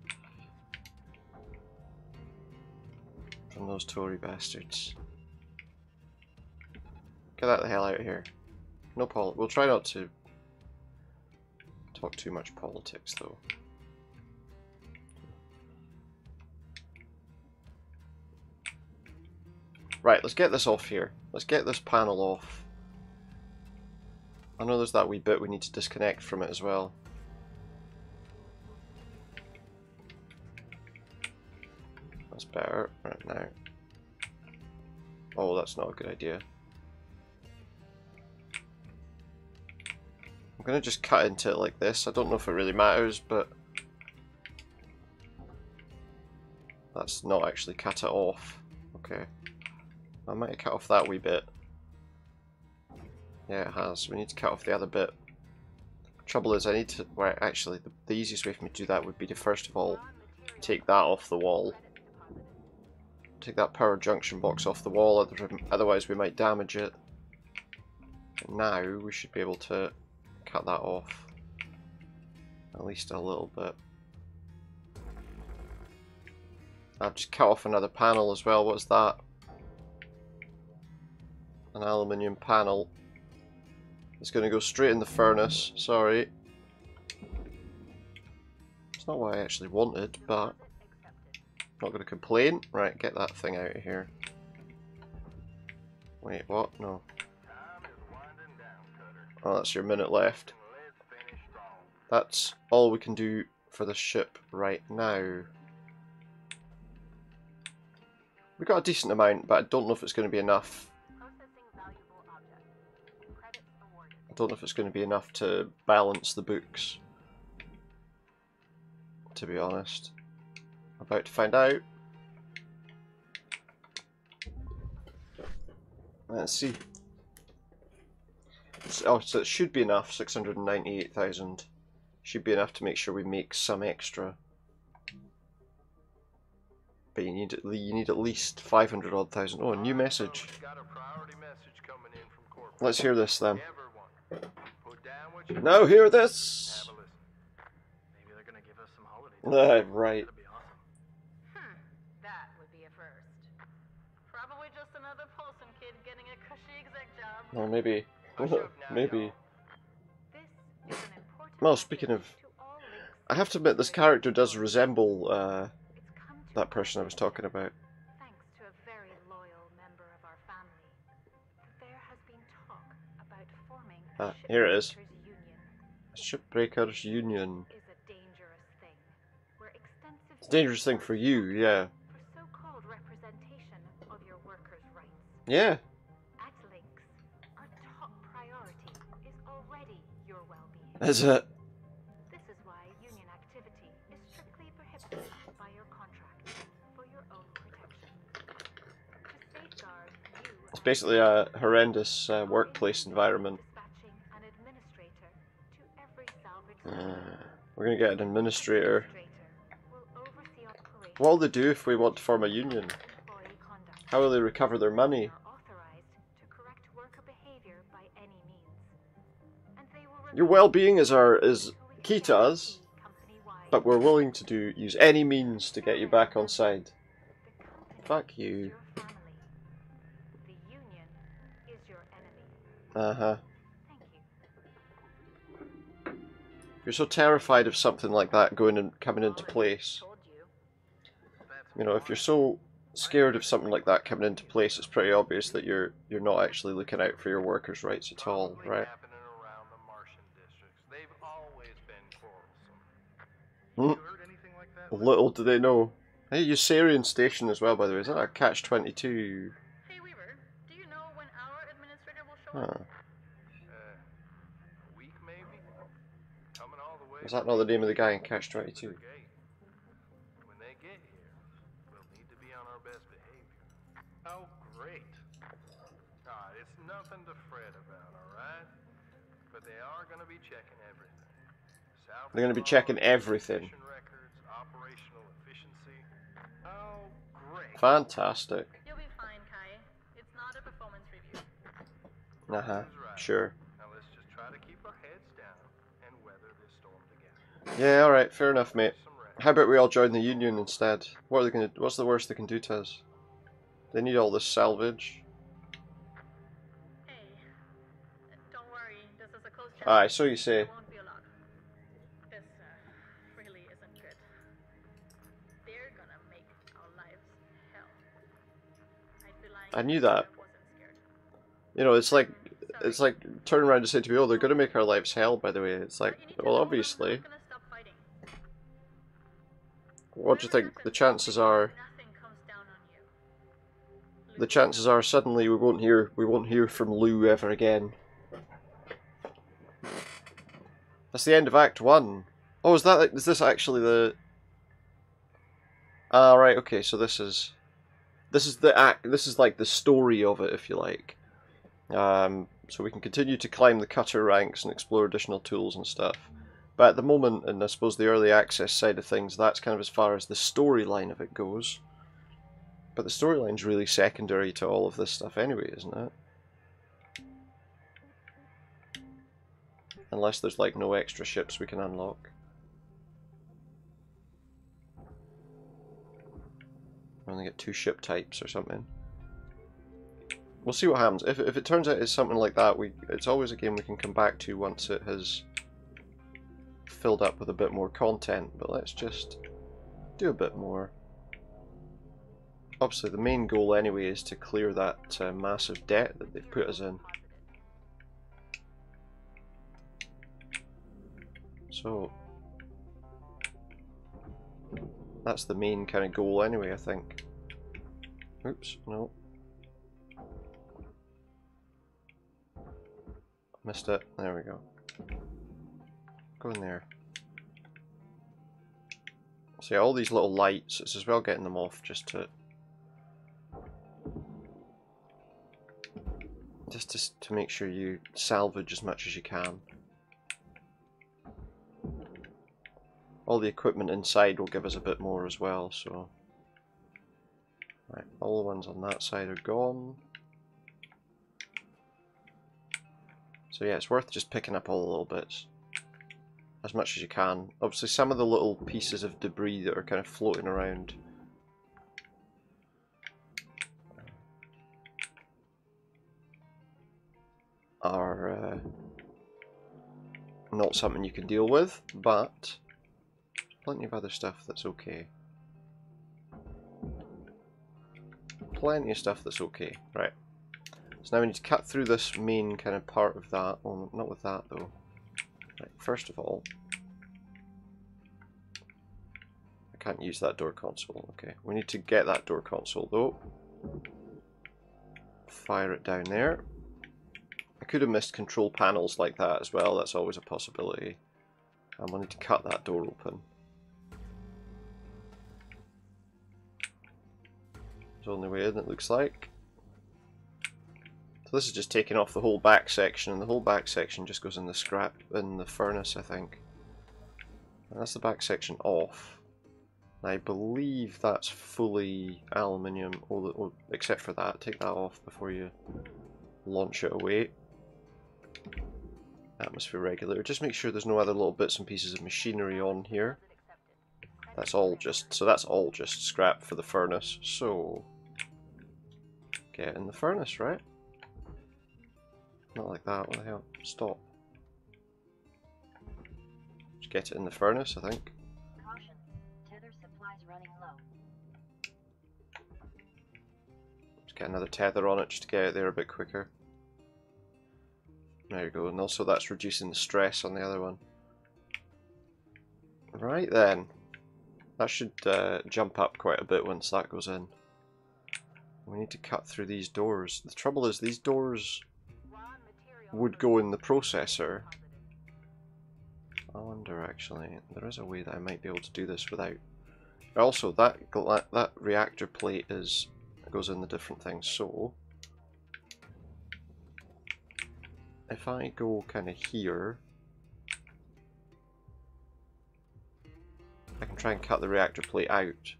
from those Tory bastards. Get that the hell out of here. No we'll try not to talk too much politics, though. Right, let's get this off here. Let's get this panel off. I know there's that wee bit we need to disconnect from it as well. That's better right now. Oh, that's not a good idea. I'm gonna just cut into it like this. I don't know if it really matters, but that's not actually cut it off. Okay. I might have cut off that wee bit. Yeah, it has. We need to cut off the other bit. Trouble is, I need to. Well, actually, the easiest way for me to do that would be to first of all take that off the wall. Take that power junction box off the wall, otherwise we might damage it. And now we should be able to cut that off. At least a little bit. I've just cut off another panel as well. What's that? An aluminium panel. It's going to go straight in the furnace. Sorry. It's not what I actually wanted, but not going to complain. Right, get that thing out of here. Wait, what? No. Oh, that's your minute left. That's all we can do for the ship right now. We got a decent amount, but I don't know if it's going to be enough. I don't know if it's going to be enough to balance the books, to be honest. About to find out. Let's see. Oh, so it should be enough. 698,000 should be enough to make sure we make some extra. But you need at least 500 odd thousand. Oh, a new message. Let's hear this then. Now hear this. Maybe they're gonna give us some holiday. Right. That'd be awesome. That would be a first. Probably just another Polson kid getting a cushy exec job. Or maybe. Maybe. This is an important Well, speaking of, message to all links. I have to admit this character does resemble It's come to that person I was talking about. thanks to a very loyal member of our family. There has been talk about forming a Here it is. Shipbreakers Union. Shipbreakers Union. Is a dangerous thing. Where extensive It's a dangerous thing for you, yeah. for so-called representation of your workers' rights. Yeah. At Lynx, our top priority is already your well-being. Is it? This is why union activity is strictly prohibited by your contract for your own protection. To safeguard you It's basically a horrendous workplace environment. dispatching and going to get an administrator. Will oversee operations What will they do if we want to form a union? employee conduct. How will they recover their money? Are authorized to correct worker behavior by any means. And they will Your well-being is key to us, but we're willing to use any means to get you back on side. Fuck you. Your family. The union is your enemy. Uh-huh. Thank you. You're so terrified of something like that going and coming into place. Told you. You know, if you're so scared of something like that coming into place, it's pretty obvious that you're not actually looking out for your workers' rights at all, Probably right? happening around the Martian districts. They've always been quarrelsome. Hmm. You heard anything like that? Little do they know. Hey, Usarian Station as well, by the way. Is that a Catch-22? Hey Weaver, do you know when our administrator will show Huh. up? A week maybe? Coming all the way. Is that not the name of the guy in Catch-22? to the gate. When they get here, we'll need to be on our best behavior. Oh, great. It's nothing to fret about, alright? But they are going to be checking everything. They're going to be checking everything. Records, operational efficiency. Oh, great. Fantastic. You'll be fine, Kai. It's not a performance review. Uh-huh. Who's right? Sure. Now let's just try to keep our heads down and weather this storm together. Yeah, alright. Fair enough, mate. Some rest. How about we all join the union instead? What are they going to... What's the worst they can do to us? They need all this salvage. Hey, don't worry. This is a close chat. Aye, so you say. There won't be a lot. This really isn't good. They're gonna make our lives hell. I'd be lying I knew if that. I wasn't scared. You know, it's like... Sorry. It's like turning around to say to me, oh, they're going to make our lives hell, by the way. It's like, But you need to well, know obviously. I'm not gonna stop fighting. What do you think the chances are? Nothing comes down on you. The chances are suddenly we won't hear from Lou ever again. That's the end of Act 1. Oh, is this actually the... Ah, right, okay, so this is the act, this is like the story of it, if you like. So we can continue to climb the cutter ranks and explore additional tools and stuff. But at the moment, and I suppose the early access side of things, that's kind of as far as the storyline of it goes. But the storyline's really secondary to all of this stuff anyway, isn't it? Unless there's like no extra ships we can unlock. We only get 2 ship types or something. We'll see what happens. If it turns out it's something like that, it's always a game we can come back to once it has filled up with a bit more content. But let's just do a bit more. Obviously the main goal anyway is to clear that massive debt that they've put us in. So that's the main kind of goal anyway, I think. Oops, no. Missed it. There we go. Go in there. So yeah, all these little lights, it's as well getting them off just to make sure you salvage as much as you can. All the equipment inside will give us a bit more as well, so... Right, all the ones on that side are gone. So yeah, it's worth just picking up all the little bits. As much as you can. Obviously some of the little pieces of debris that are kind of floating around are not something you can deal with, but plenty of other stuff that's okay. Plenty of stuff that's okay. Right. So now we need to cut through this main kind of part of that. Well, not with that though. Right, first of all, I can't use that door console. Okay, we need to get that door console though. Fire it down there. I could have missed control panels like that as well. That's always a possibility. And we'll need to cut that door open. It's the only way in, it looks like. So this is just taking off the whole back section, and the whole back section just goes in the scrap, in the furnace, I think. That's the back section off. I believe that's fully aluminium, except for that. Take that off before you launch it away. Atmosphere regulator. Just make sure there's no other little bits and pieces of machinery on here. That's all just scrap for the furnace. So get in the furnace, right? Not like that. What the hell? Stop. Just get it in the furnace, I think. Caution. Tether supplies running low. Just get another tether on it just to get it there a bit quicker. There you go. And also that's reducing the stress on the other one. Right then. That should jump up quite a bit once that goes in. We need to cut through these doors. The trouble is these doors would go in the processor. I wonder actually, there is a way that I might be able to do this without. Also, that reactor plate goes in the different things. So if I go kind of here, I can try and cut the reactor plate out.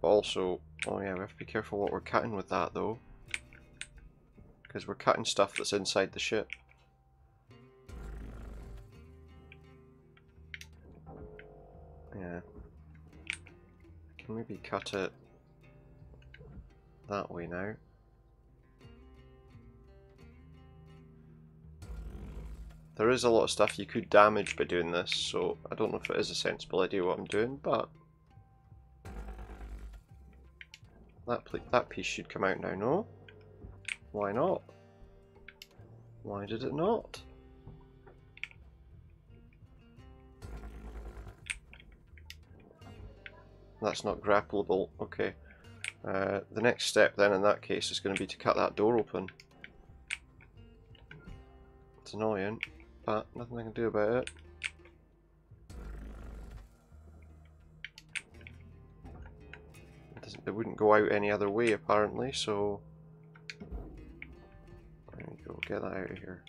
But also, oh yeah, we have to be careful what we're cutting with that though, because we're cutting stuff that's inside the ship. Yeah. I can maybe cut it that way now. There is a lot of stuff you could damage by doing this, so I don't know if it is a sensible idea what I'm doing, but that piece should come out now, no? Why not? Why did it not? That's not grappleable. Okay. The next step then in that case is going to be to cut that door open. It's annoying, but nothing I can do about it. It wouldn't go out any other way apparently, so there you go, get that out of here.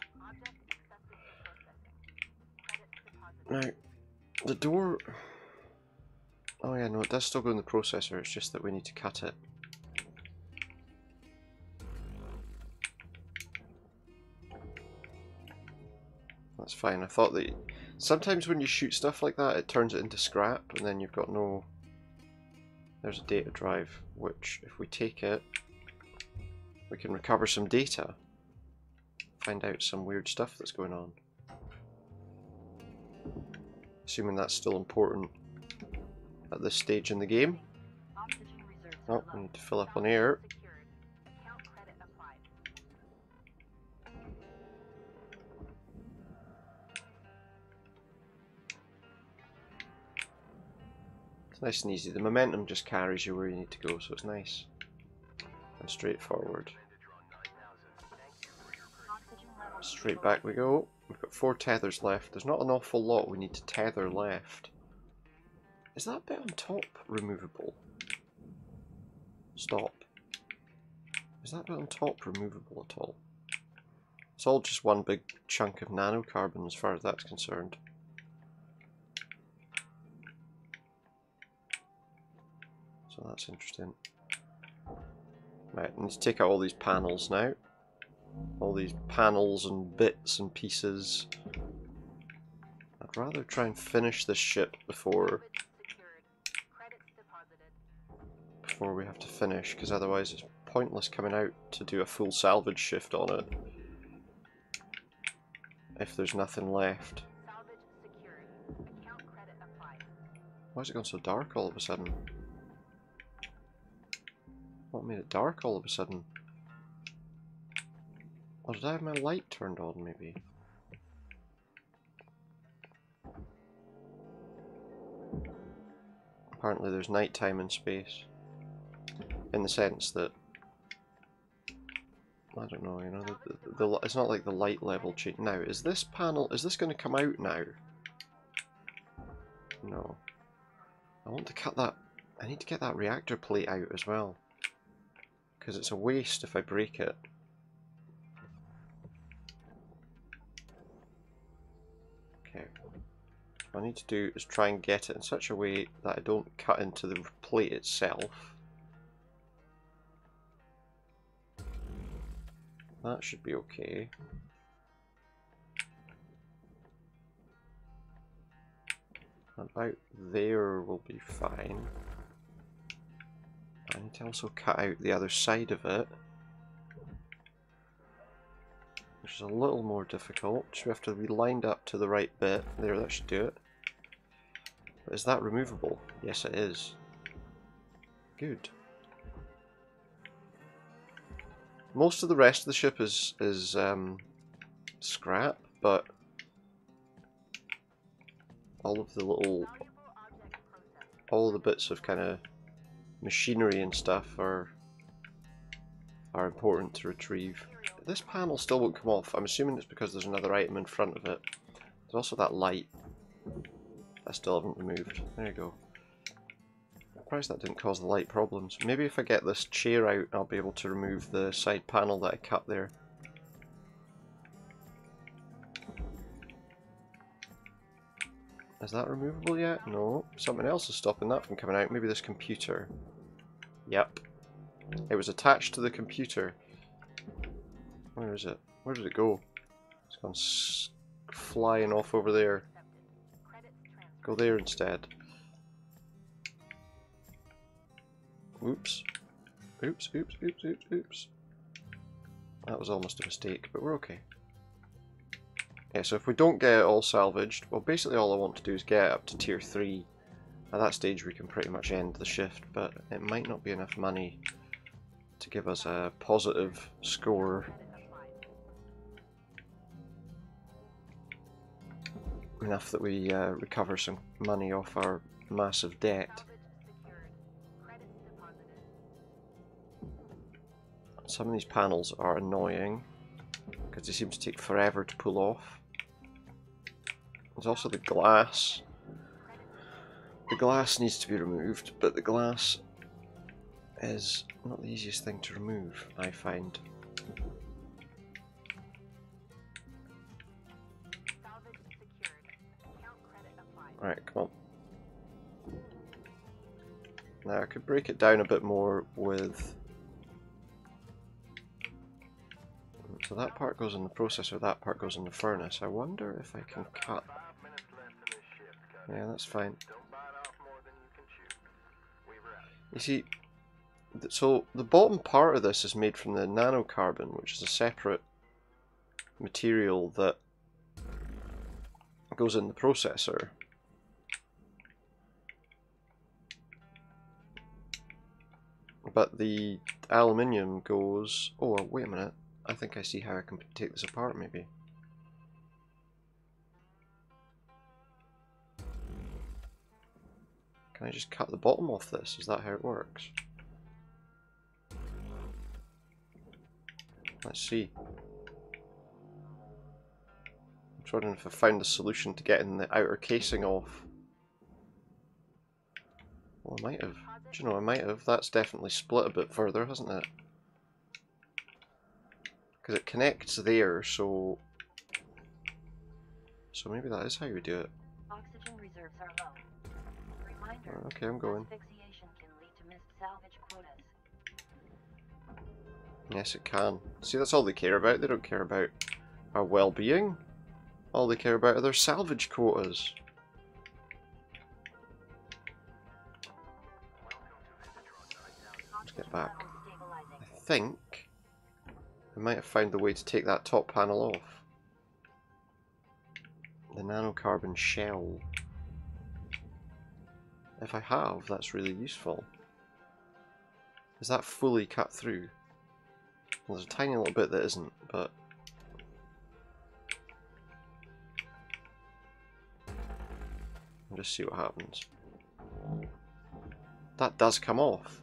Now, the door... Oh yeah, no, it does still go in the processor, it's just that we need to cut it. That's fine. I thought that sometimes when you shoot stuff like that, it turns it into scrap, and then you've got no... There's a data drive, which, if we take it, we can recover some data. Find out some weird stuff that's going on. Assuming that's still important at this stage in the game. Oh, we need to fill up on air. Nice and easy. The momentum just carries you where you need to go, so it's nice and straightforward. Straight back we go. We've got 4 tethers left. There's not an awful lot we need to tether left. Is that bit on top removable? Stop. Is that bit on top removable at all? It's all just one big chunk of nanocarbon as far as that's concerned. So that's interesting. Right, I need to take out all these panels now. All these panels and bits and pieces. I'd rather try and finish this ship before we have to finish, because otherwise it's pointless coming out to do a full salvage shift on it if there's nothing left. Why is it gone so dark all of a sudden? What made it dark all of a sudden? Or did I have my light turned on, maybe? Apparently there's nighttime in space. In the sense that... I don't know, you know, it's not like the light level change. Now, is this panel... Is this going to come out now? No. I want to cut that... I need to get that reactor plate out as well. Because it's a waste if I break it. Okay. What I need to do is try and get it in such a way that I don't cut into the plate itself. That should be okay. About there will be fine. I need to also cut out the other side of it, which is a little more difficult. So we have to be lined up to the right bit. There, that should do it. But is that removable? Yes, it is. Good. Most of the rest of the ship is scrap, but all of the little, all the bits of kind of machinery and stuff are important to retrieve. This panel still won't come off. I'm assuming it's because there's another item in front of it. There's also that light. I still haven't removed. There you go. I'm surprised that didn't cause the light problems. Maybe if I get this chair out, I'll be able to remove the side panel that I cut there. Is that removable yet? No. Something else is stopping that from coming out. Maybe this computer. Yep. It was attached to the computer. Where is it? Where did it go? It's gone flying off over there. Go there instead. Oops. Oops, oops, oops, oops, oops. That was almost a mistake, but we're okay. Yeah, so if we don't get it all salvaged, well, basically all I want to do is get it up to tier 3. At that stage we can pretty much end the shift, but it might not be enough money to give us a positive score. Enough that we recover some money off our massive debt. Some of these panels are annoying because they seem to take forever to pull off. There's also the glass. The glass needs to be removed, but the glass is not the easiest thing to remove, I find. Right, come on. Now I could break it down a bit more with... So that part goes in the processor, that part goes in the furnace. I wonder if I can cut... Yeah, that's fine. You see, so the bottom part of this is made from the nanocarbon, which is a separate material that goes in the processor. But the aluminium goes... Oh, wait a minute. I think I see how I can take this apart, maybe. Can I just cut the bottom off this? Is that how it works? Let's see. I'm wondering if I found a solution to getting the outer casing off. Well, I might have. Do you know, I might have. That's definitely split a bit further, hasn't it? Because it connects there, so maybe that is how you do it. Oxygen reserves are low. Reminder, Okay, I'm going. asphyxiation can lead to missed salvage quotas. Yes, it can. See, that's all they care about. They don't care about our well-being. All they care about are their salvage quotas. Let's get back. I think I might have found the way to take that top panel off. The nanocarbon shell. If I have, that's really useful. Is that fully cut through? Well, there's a tiny little bit that isn't, but... I'll just see what happens. That does come off.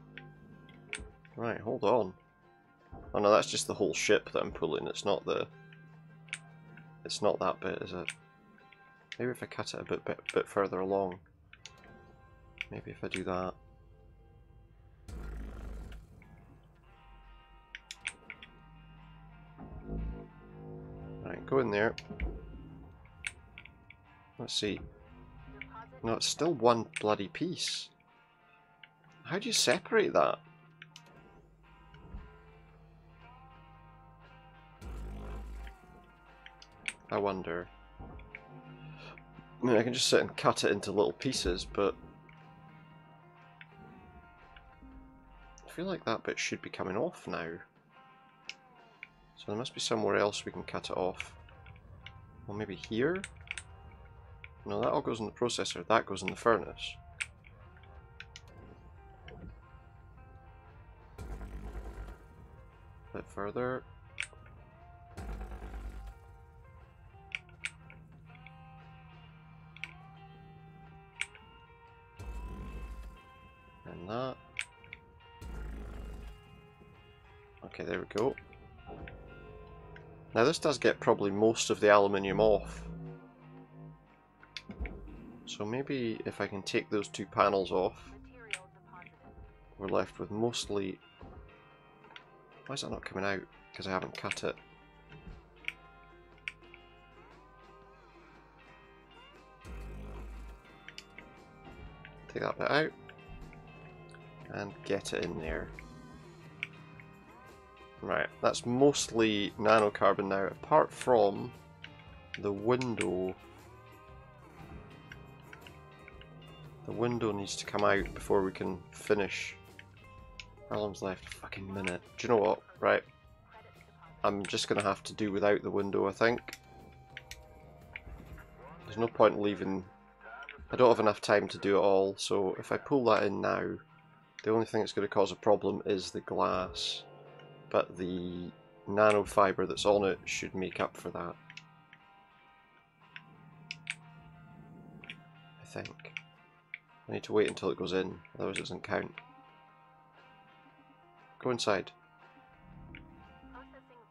Right, hold on. Oh no, that's just the whole ship that I'm pulling. It's not the... It's not that bit, is it? Maybe if I cut it a bit further along. Maybe if I do that. Right, go in there. Let's see. No, it's still one bloody piece. How do you separate that? I wonder. I mean, I can just sit and cut it into little pieces, but I feel like that bit should be coming off now. So there must be somewhere else we can cut it off. Well, maybe here? No, that all goes in the processor. That goes in the furnace. A bit further. And that. Okay, there we go. Now this does get probably most of the aluminium off. So maybe if I can take those two panels off, we're left with mostly... Why is that not coming out? Because I haven't cut it. Take that bit out and get it in there. Right, that's mostly nanocarbon now, apart from the window. The window needs to come out before we can finish. How long's left? A fucking minute. Do you know what? Right. I'm just going to have to do without the window, I think. There's no point leaving. I don't have enough time to do it all, so if I pull that in now, the only thing that's going to cause a problem is the glass. But the nanofiber that's on it should make up for that. I think. I need to wait until it goes in, otherwise it doesn't count. Go inside.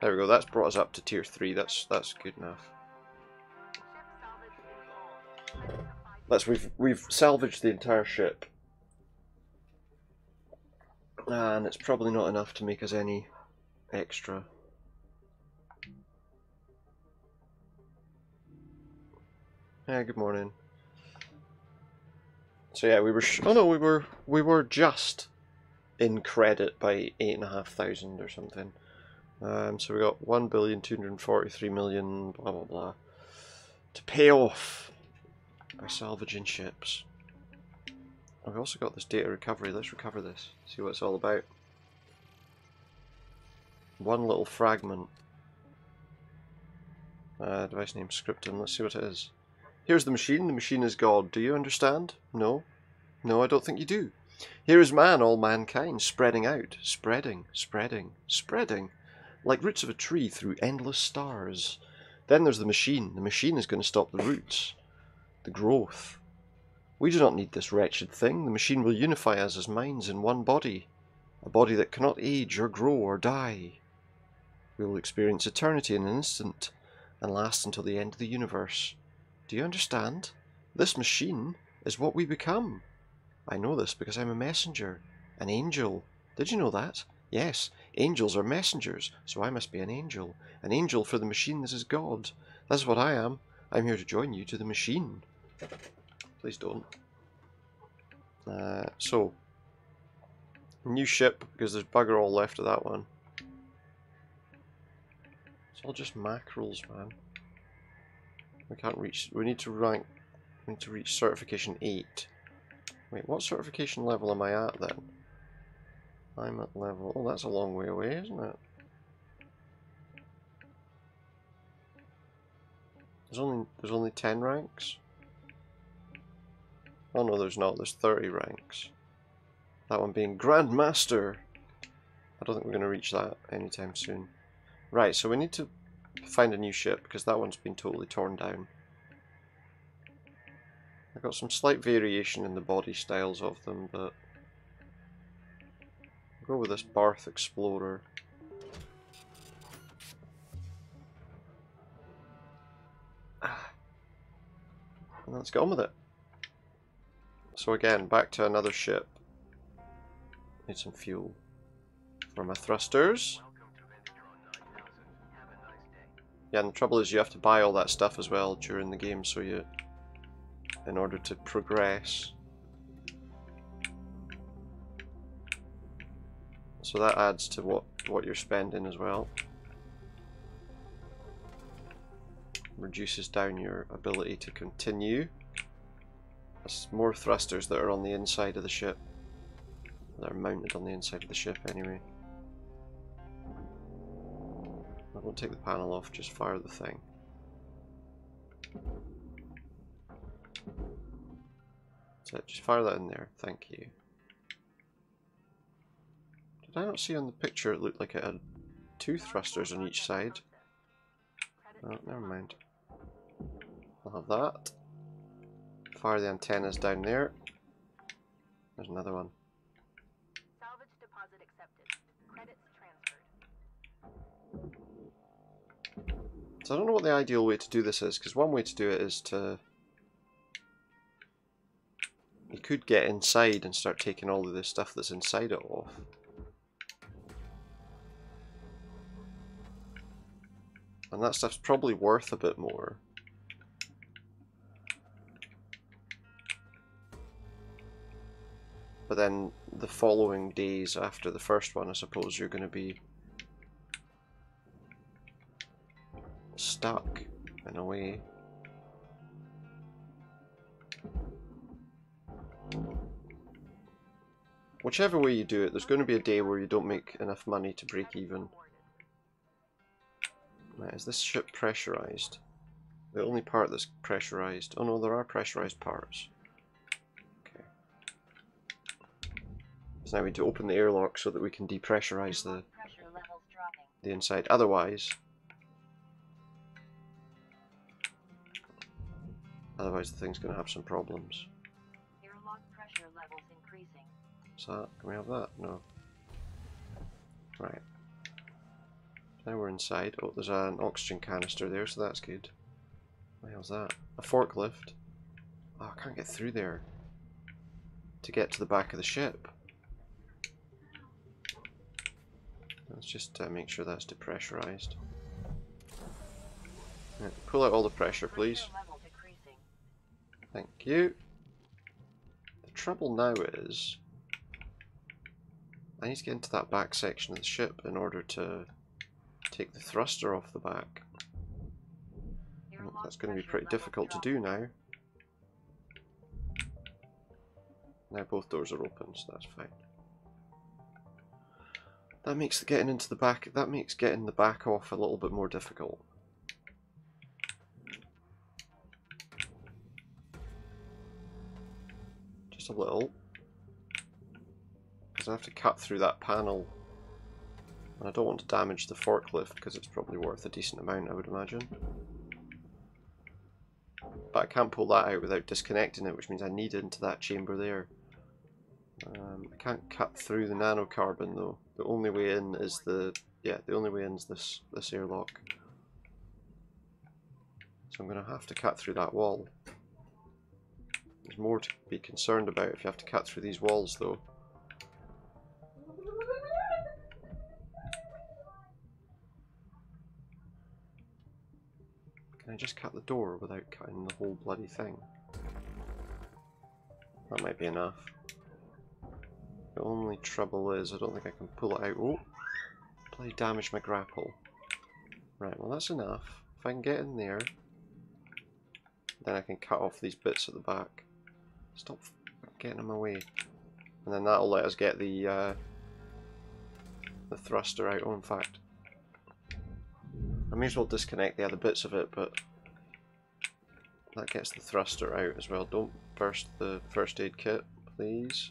There we go, that's brought us up to tier 3, that's good enough. We've salvaged the entire ship. And it's probably not enough to make us any extra. Yeah, good morning. So yeah, we were just in credit by 8,500 or something. So we got 1,243,000,000 blah blah blah to pay off by salvaging ships. We've also got this data recovery. Let's recover this. See what it's all about. One little fragment. Device name scriptum. Let's see what it is. Here's the machine. The machine is God. Do you understand? No. No, I don't think you do. Here is man, all mankind, spreading out. Spreading, spreading, spreading. Like roots of a tree through endless stars. Then there's the machine. The machine is going to stop the roots. The growth. We do not need this wretched thing. The machine will unify us as minds in one body. A body that cannot age or grow or die. We will experience eternity in an instant and last until the end of the universe. Do you understand? This machine is what we become. I know this because I'm a messenger. An angel. Did you know that? Yes, angels are messengers, so I must be an angel. An angel for the machine that is God. That's what I am. I'm here to join you to the machine. Please don't. So, new ship, because there's bugger all left of that one. It's all just mackerels, man. We can't reach, we need to reach certification 8. Wait, what certification level am I at then? I'm at level, oh that's a long way away, isn't it? There's only 10 ranks? Oh no, there's not, there's 30 ranks. That one being Grandmaster. I don't think we're going to reach that anytime soon. Right, so we need to find a new ship, because that one's been totally torn down. I've got some slight variation in the body styles of them, but I'll go with this Barth Explorer. And let's get on with it. So again, back to another ship. Need some fuel for my thrusters. Yeah, and the trouble is you have to buy all that stuff as well during the game, so you in order to progress. So that adds to what you're spending as well. Reduces down your ability to continue. There's more thrusters that are on the inside of the ship. That are mounted on the inside of the ship anyway. I won't take the panel off, just fire the thing. That's it, just fire that in there, thank you. Did I not see on the picture it looked like it had 2 thrusters on each side? Oh, never mind. I'll have that. Fire the antennas down there. There's another one. Salvage deposit accepted. Credits transferred. So I don't know what the ideal way to do this is, because one way to do it is to... You could get inside and start taking all of the stuff that's inside it off. And that stuff's probably worth a bit more. But then the following days after the first one, I suppose you're going to be stuck in a way. Whichever way you do it, there's going to be a day where you don't make enough money to break even. Right, is this ship pressurized? The only part that's pressurized. Oh no, there are pressurized parts. Okay. So now we need to open the airlock so that we can depressurize the inside. Otherwise the thing's going to have some problems. Airlock pressure levels increasing. What's that? Can we have that? No. Right. Now we're inside. Oh, there's an oxygen canister there, so that's good. What the hell's that? A forklift? Oh, I can't get through there to get to the back of the ship. Let's just make sure that's depressurized. Right, pull out all the pressure, please. Thank you. The trouble now is I need to get into that back section of the ship in order to take the thruster off the back. That's going to be pretty difficult to do now. Now both doors are open, so that's fine. That makes getting into the back. That makes getting the back off a little bit more difficult. Just a little, because I have to cut through that panel, and I don't want to damage the forklift because it's probably worth a decent amount, I would imagine. But I can't pull that out without disconnecting it, which means I need into that chamber there. I can't cut through the nanocarbon though. The only way in is the only way in is this airlock. So I'm going to have to cut through that wall. There's more to be concerned about if you have to cut through these walls though. Can I just cut the door without cutting the whole bloody thing? That might be enough. The only trouble is I don't think I can pull it out. Oh! Bloody damaged my grapple. Right, well that's enough. If I can get in there, then I can cut off these bits at the back. Stop getting in my way. And then that'll let us get the thruster out. Oh, in fact, I may as well disconnect the other bits of it, but that gets the thruster out as well. Don't burst the first aid kit, please.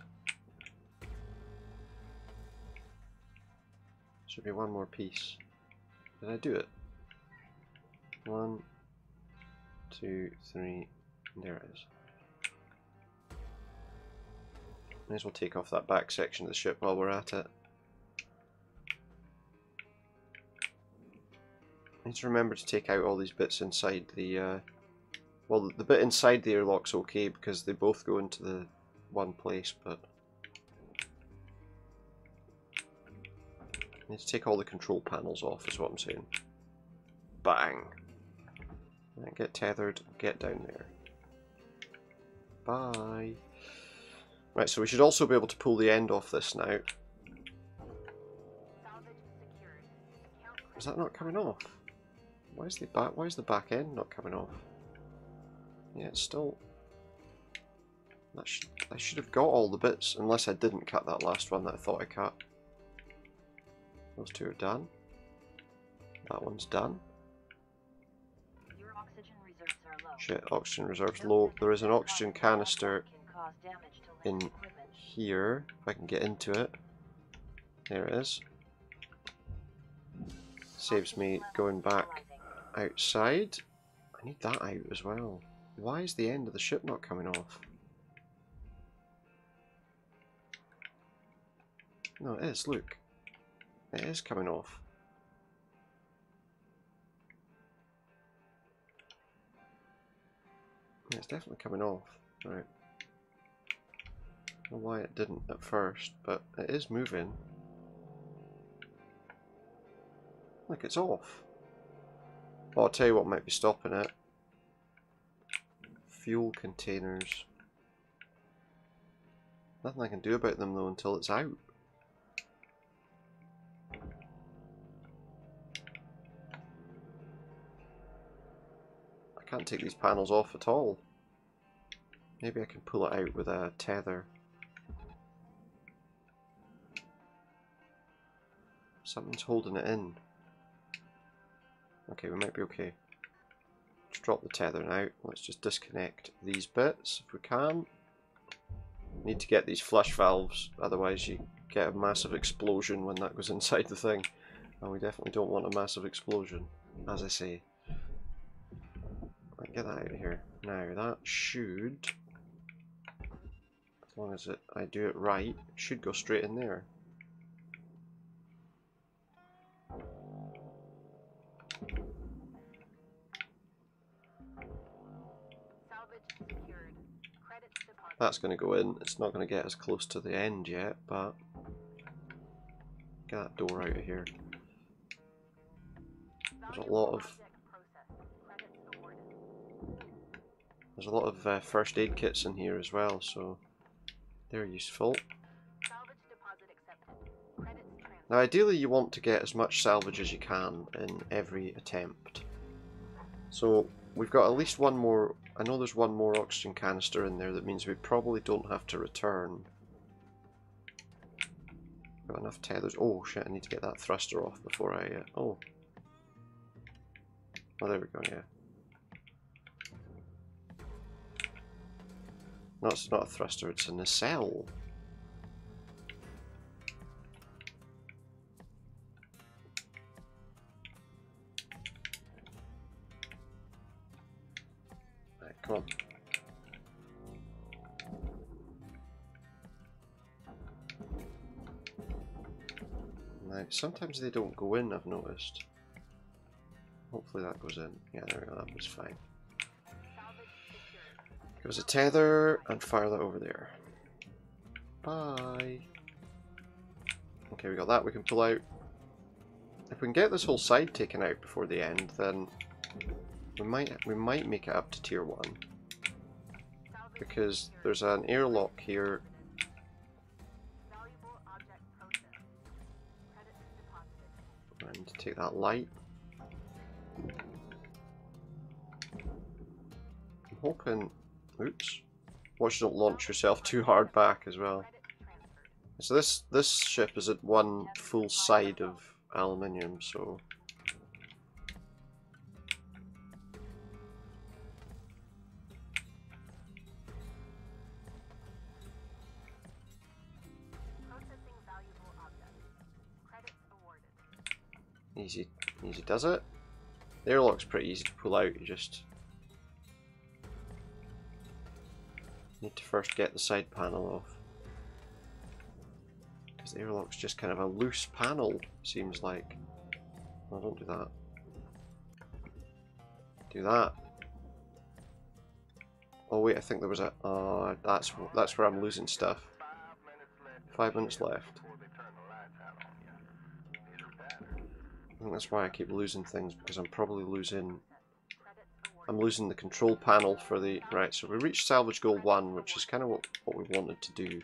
Should be one more piece. Did I do it? 1, 2, 3, there it is. May as well take off that back section of the ship while we're at it. I need to remember to take out all these bits inside the well, the bit inside the airlock's okay because they both go into the one place, but I need to take all the control panels off is what I'm saying. Bang! Right, get tethered, get down there. Bye. Right, so we should also be able to pull the end off this now. Salvage secured. Account Is that not coming off? Why is the back end not coming off? Yeah, it's still... I should have got all the bits, unless I didn't cut that last one that I thought I cut. Those two are done. That one's done. Your oxygen reserves are low. Shit, oxygen reserves low. There is an oxygen canister Can cause damage to in living equipment. here, if I can get into it. There it is. Saves me going back outside. I need that out as well. Why is the end of the ship not coming off? No, it is, look. It is coming off. Yeah, it's definitely coming off. Right. I don't know why it didn't at first, but it is moving. Look, it's off. Well, I'll tell you what might be stopping it. Fuel containers. Nothing I can do about them though until it's out. I can't take these panels off at all. Maybe I can pull it out with a tether. Something's holding it in. Okay, we might be okay. Let's drop the tether now. Let's just disconnect these bits if we can. Need to get these flush valves, otherwise you get a massive explosion when that goes inside the thing. And we definitely don't want a massive explosion, as I say. Right, get that out of here. Now that should, as long as I do it right, should go straight in there. salvage secured. Credits deposited. That's going to go in. It's not going to get as close to the end yet, but get that door out of here. There's a lot of first aid kits in here as well, so they're useful. Salvage deposit accepted. Credits transferred. Now ideally you want to get as much salvage as you can in every attempt. So we've got at least one more, I know there's one more oxygen canister in there, that means we probably don't have to return. Got enough tethers. Oh shit, I need to get that thruster off before I, oh, there we go, yeah. No, it's not a thruster, it's a nacelle. Right, come on. Now, sometimes they don't go in, I've noticed. Hopefully that goes in. Yeah, there we go, that was fine. Give us a tether and fire that over there. Bye. Okay, we got that we can pull out. If we can get this whole side taken out before the end, then we might make it up to tier 1. Because there's an airlock here. Valuable object processed. Credits deposited. And take that light. I'm hoping... Oops. Watch you don't launch yourself too hard back as well. So this ship is at one full side of aluminium, so... Processing valuable objects. Credits awarded. Easy does it. The airlock's pretty easy to pull out, you just need to first get the side panel off. Because the airlock's just kind of a loose panel, seems like. Oh, don't do that. Do that. Oh wait, I think there was a... that's where I'm losing stuff. 5 minutes left. I think that's why I keep losing things, because I'm probably losing... Credits awarded. I'm losing the control panel for the... Right, so we reached salvage goal 1, which is kind of what we wanted to do.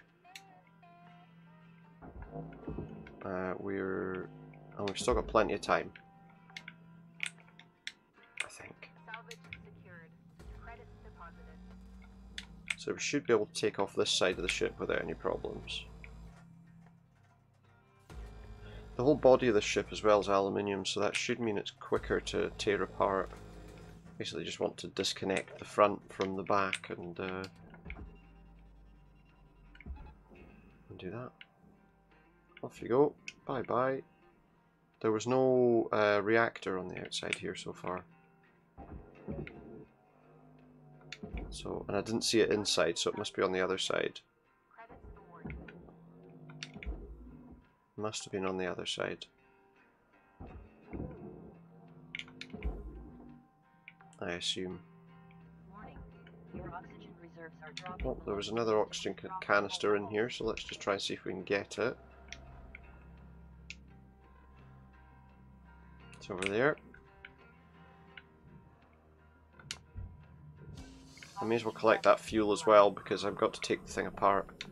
And we've still got plenty of time, I think. Salvage secured. Credits deposited. So we should be able to take off this side of the ship without any problems. The whole body of the ship as well is aluminium, so that should mean it's quicker to tear apart. Basically just want to disconnect the front from the back and do that. Off you go. Bye bye. There was no reactor on the outside here so far. So, and I didn't see it inside, so it must be on the other side. Credits awarded. Must have been on the other side. I assume. Warning. Your oxygen reserves are dropping. Oh, there was another oxygen canister in here, so let's just try and see if we can get it. It's over there. I may as well collect that fuel as well, because I've got to take the thing apart.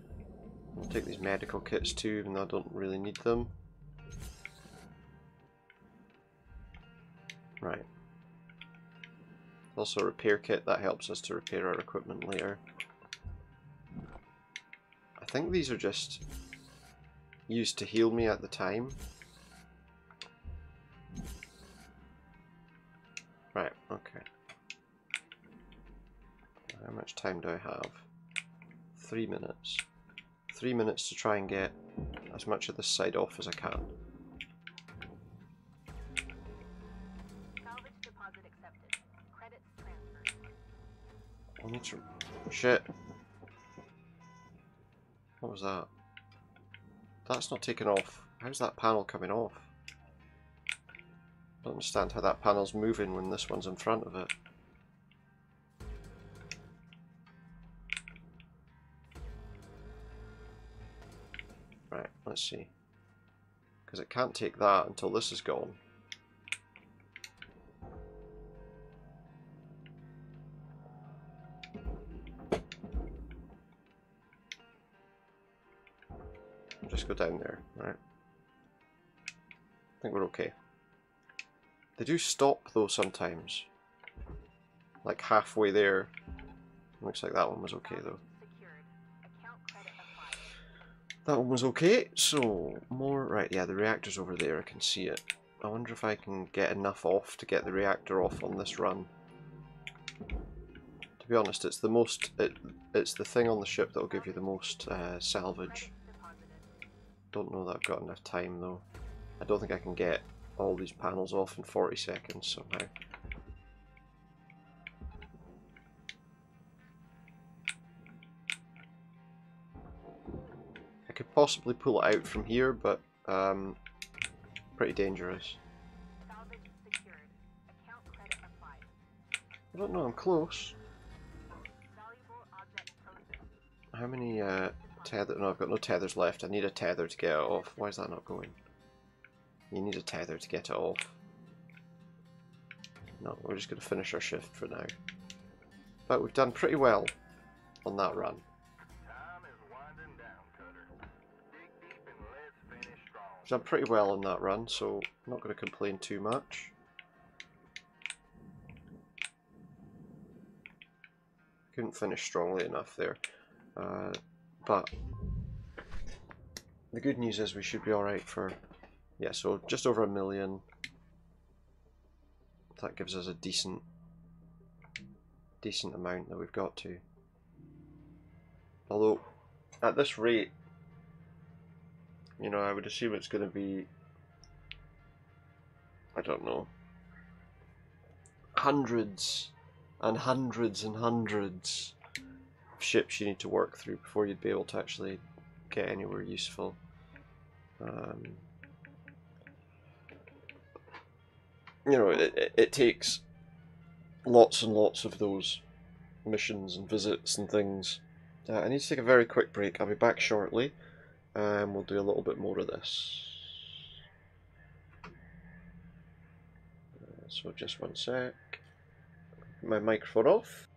I'll take these medical kits too, even though I don't really need them. Right. Also a repair kit, that helps us to repair our equipment later. I think these are just used to heal me at the time. Right, okay. How much time do I have? 3 minutes. 3 minutes to try and get as much of this side off as I can. Salvage deposit accepted. Credits transferred. I need to... Shit. What was that? That's not taken off. How's that panel coming off? I don't understand how that panel's moving when this one's in front of it. Right, let's see. Because it can't take that until this is gone. Just go down there, right? I think we're okay. They do stop though sometimes. Like halfway there. Looks like that one was okay though. Secured. Account credit applied. That one was okay, so more... Right, yeah, the reactor's over there, I can see it. I wonder if I can get enough off to get the reactor off on this run. To be honest, it's the most... It's the thing on the ship that will give you the most salvage. Don't know that I've got enough time though. I don't think I can get all these panels off in 40 seconds somehow. I could possibly pull it out from here, but pretty dangerous. Salvage secured. Account credit applied. I don't know, I'm close. Valuable object processed. How many tether? No, I've got no tethers left. I need a tether to get it off. Why is that not going? You need a tether to get it off. No, we're just going to finish our shift for now. But we've done pretty well on that run. Time is winding down, Cutter. Dig deep and let's finish strong. We've done pretty well on that run, so I'm not going to complain too much. Couldn't finish strongly enough there. But the good news is we should be alright for... Yeah, so just over 1 million. That gives us a decent amount that we've got to. Although, at this rate, you know, I would assume it's going to be, I don't know, hundreds and hundreds and hundreds of ships you need to work through before you'd be able to actually get anywhere useful. You know, it takes lots and lots of those missions and visits and things. I need to take a very quick break. I'll be back shortly, and we'll do a little bit more of this. So just one sec. my microphone off.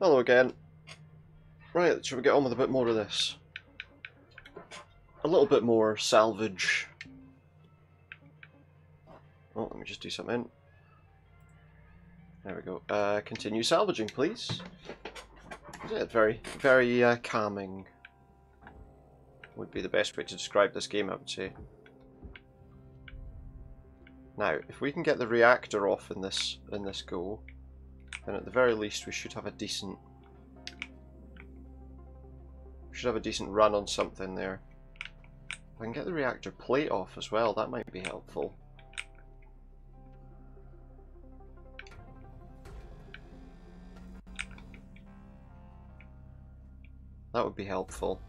Hello again. Right, shall we get on with a bit more of this? A little bit more salvage. Oh, let me just do something. There we go. Continue salvaging, please. Yeah, very calming. Would be the best way to describe this game, I would say. Now, if we can get the reactor off in this go, then at the very least we should have a decent run on something there. If I can get the reactor plate off as well, that might be helpful. That would be helpful.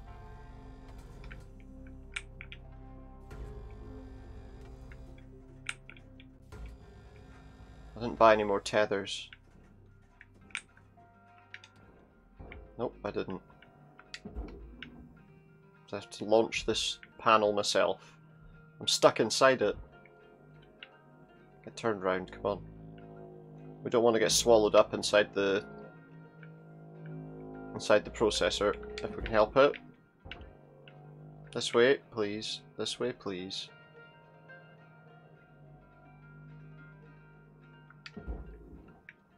I didn't buy any more tethers. Nope, I didn't. So I have to launch this panel myself. I'm stuck inside it. Get turned round, come on. We don't want to get swallowed up inside the processor, if we can help it. This way, please. This way, please.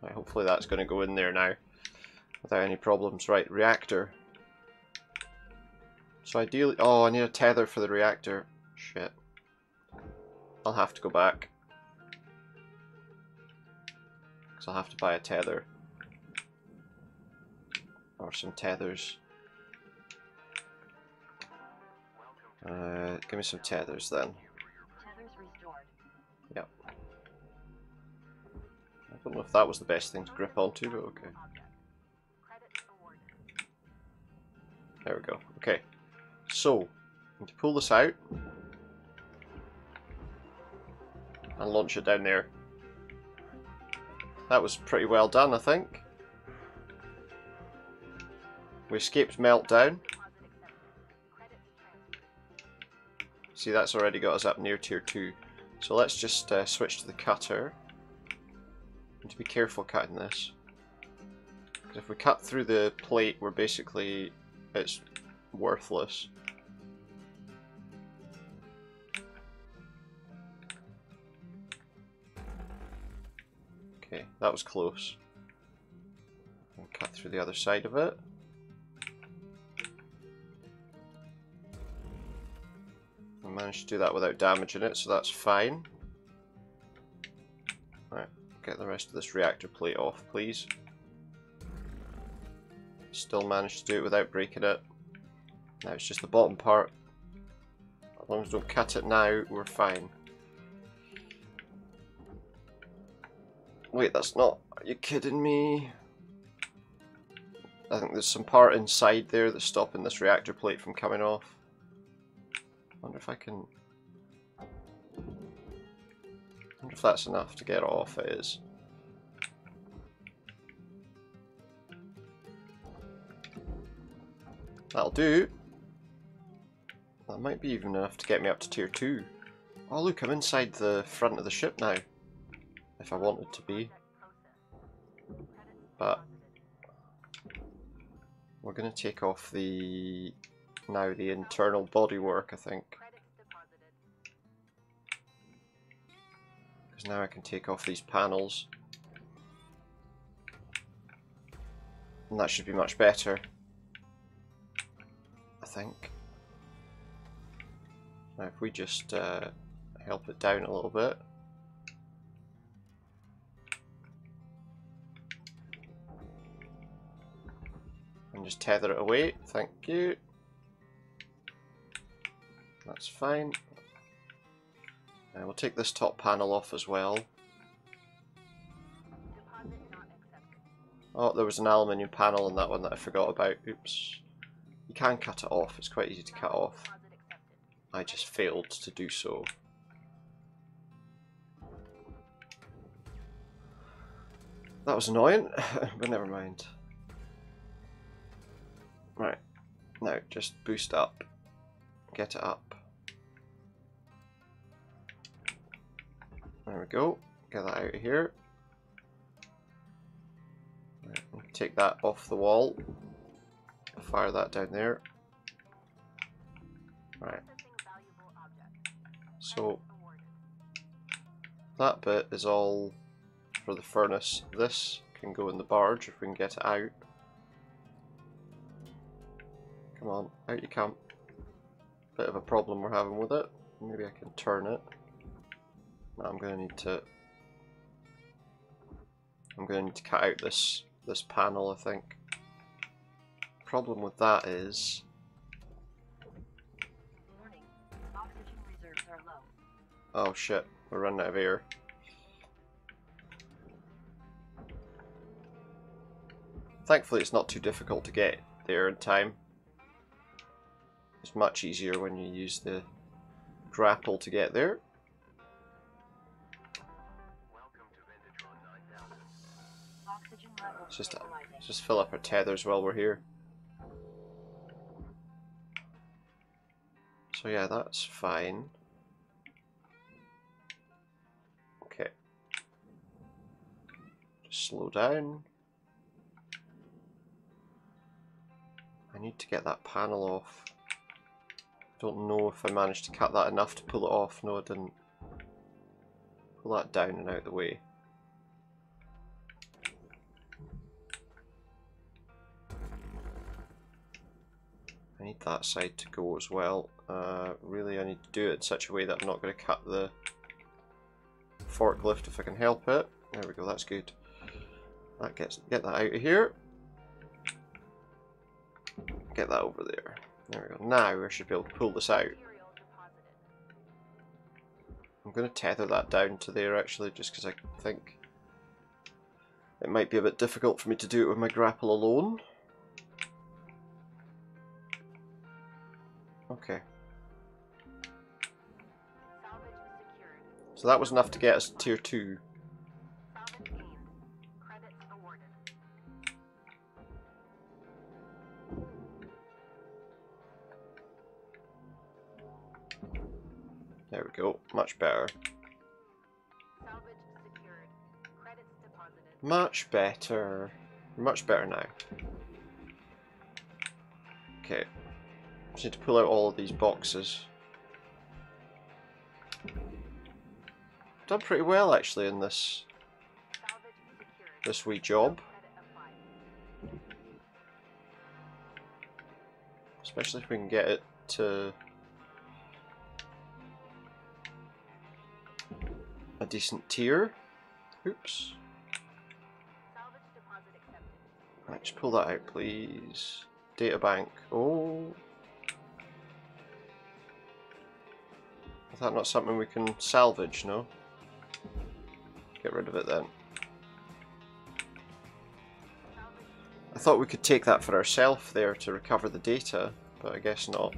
Right, hopefully that's going to go in there now without any problems. Right, reactor. So ideally... Oh, I need a tether for the reactor. Shit. I'll have to go back. Because I'll have to buy a tether. Or some tethers. Give me some tethers then. Tethers restored. Yep. I don't know if that was the best thing to grip onto, but okay. There we go. Okay. So, I need to pull this out and launch it down there. That was pretty well done, I think. We escaped meltdown. See, that's already got us up near tier 2. So let's just switch to the cutter. Need to be careful cutting this. Because if we cut through the plate, we're basically... it's worthless. Okay, that was close. And cut through the other side of it. I managed to do that without damaging it, so that's fine. Right, get the rest of this reactor plate off, please. Still managed to do it without breaking it. Now it's just the bottom part. As long as we don't cut it now, we're fine. Wait, that's not... Are you kidding me? I think there's some part inside there that's stopping this reactor plate from coming off. Wonder if I can... wonder if that's enough to get it off. It is. That'll do. That might be even enough to get me up to tier 2. Oh look, I'm inside the front of the ship now. If I wanted to be. But we're going to take off the... now the internal bodywork, I think. Because now I can take off these panels. And that should be much better. I think. Now if we just help it down a little bit. And just tether it away, thank you. That's fine. And we'll take this top panel off as well. Oh, there was an aluminium panel in that one that I forgot about. Oops. You can cut it off, it's quite easy to cut off. I just failed to do so. That was annoying, but never mind. Right, now just boost up. Get it up. There we go. Get that out of here. Right, take that off the wall. Fire that down there. Right. So that bit is all for the furnace. This can go in the barge if we can get it out. Come on, out you come. Bit of a problem we're having with it. Maybe I can turn it. No, I'm gonna need to cut out this panel, I think. Problem with that is Warning. Oxygen reserves are low. oh shit, we're running out of air. Thankfully it's not too difficult to get there in time. It's much easier when you use the grapple to get there. Oxygen level stabilizing. Let's just fill up our tethers while we're here. So yeah, that's fine. Okay, slow down. I need to get that panel off. Don't know if I managed to cut that enough to pull it off. No, I didn't. Pull that down and out of the way. I need that side to go as well. Really, I need to do it in such a way that I'm not going to cut the forklift if I can help it. There we go, that's good. Get that out of here. Get that over there. There we go. Now I should be able to pull this out. I'm going to tether that down to there actually, just because I think it might be a bit difficult for me to do it with my grapple alone. Okay. So that was enough to get us to tier 2. There we go, much better. Much better. Much better now. Okay. Just need to pull out all of these boxes. Done pretty well actually in this wee job. Especially if we can get it to a decent tier. Oops. Right, just pull that out please. Data bank. Oh. Is that not something we can salvage, no? Get rid of it then. I thought we could take that for ourselves there to recover the data, but I guess not.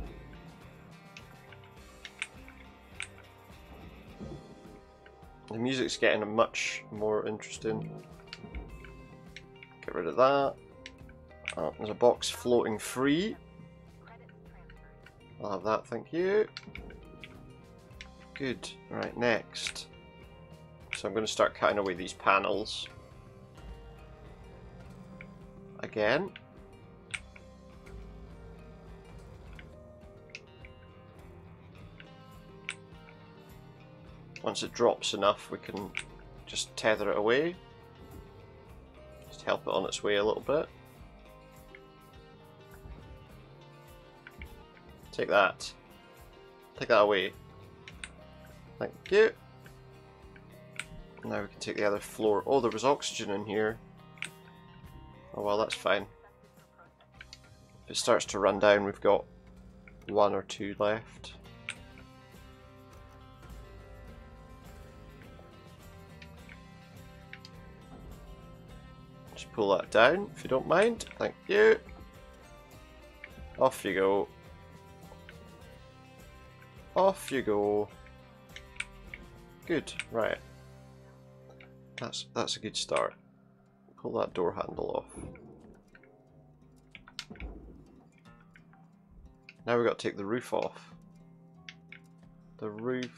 The music's getting much more interesting. Get rid of that. Oh, there's a box floating free. I'll have that, thank you. Good. Right, next. So I'm going to start cutting away these panels. Again. Once it drops enough, we can just tether it away. Just help it on its way a little bit. Take that. Take that away. Thank you. Now we can take the other floor. Oh, there was oxygen in here. Oh well, that's fine. If it starts to run down, we've got 1 or 2 left. Just pull that down, if you don't mind. Thank you. Off you go. Off you go. Good, right. That's a good start. Pull that door handle off. Now we've got to take the roof off. The roof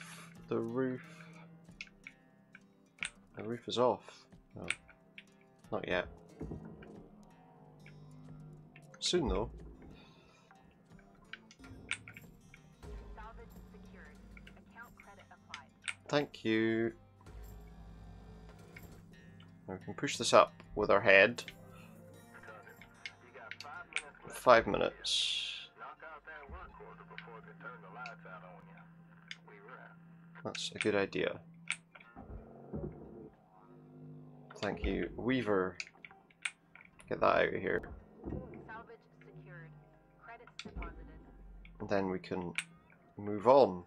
is off. No, not yet. Soon though. Thank you. Now we can push this up with our head. 5 minutes. That's a good idea. Thank you. Weaver. Get that out of here. And then we can move on.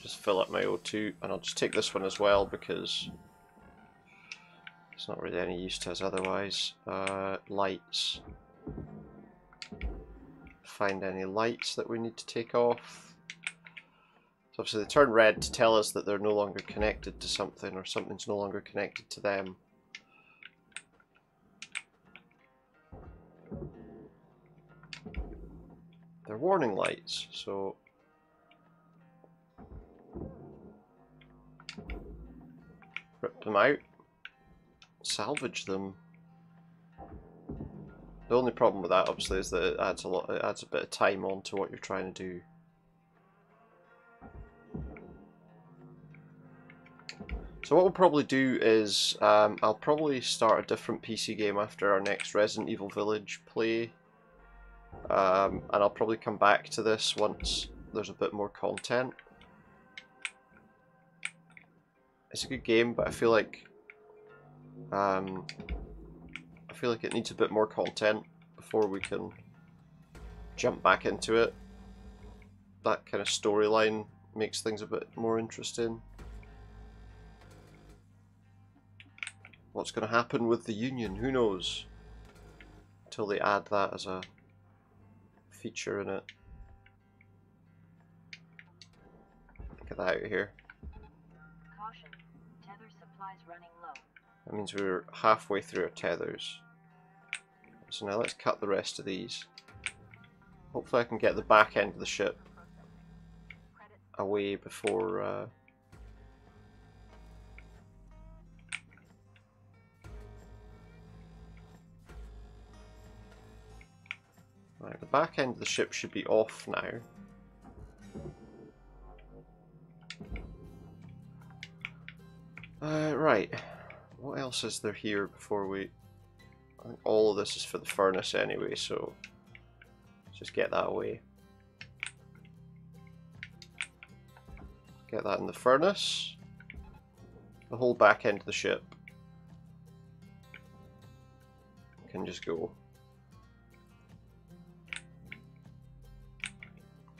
Just fill up my O2, and I'll just take this one as well because it's not really any use to us otherwise. Lights. Find any lights that we need to take off. So obviously they turn red to tell us that they're no longer connected to something, or something's no longer connected to them. They're warning lights, so rip them out, salvage them. The only problem with that, obviously, is that it adds a bit of time on to what you're trying to do. So what we'll probably do is, I'll probably start a different PC game after our next Resident Evil Village play. And I'll probably come back to this once there's a bit more content. It's a good game, but I feel like it needs a bit more content before we can jump back into it. That kind of storyline makes things a bit more interesting. What's going to happen with the Union? Who knows? Until they add that as a feature in it. Get that out of here. Caution. Tether supplies running low. That means we're halfway through our tethers. So now let's cut the rest of these. Hopefully I can get the back end of the ship away before... Right, the back end of the ship should be off now. Right, what else is there here before we... I think all of this is for the furnace anyway, so let's just get that away. Get that in the furnace. The whole back end of the ship can just go.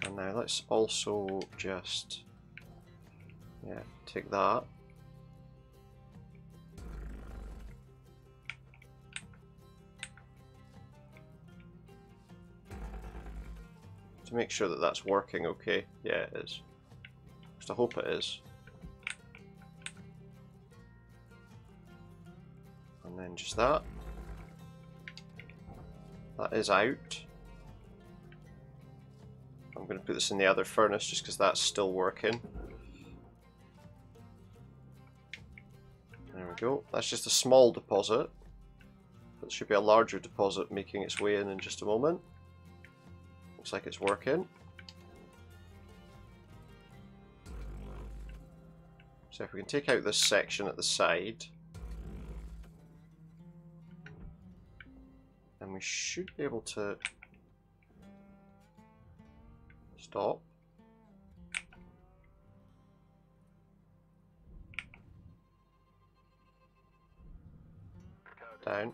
And now let's also just, yeah, take that. To make sure that that's working okay. Yeah, it is. Just I hope it is. And then just that. That is out. I'm going to put this in the other furnace just because that's still working. There we go. That's just a small deposit. There should be a larger deposit making its way in just a moment. Looks like it's working. So if we can take out this section at the side, and we should be able to stop. Down.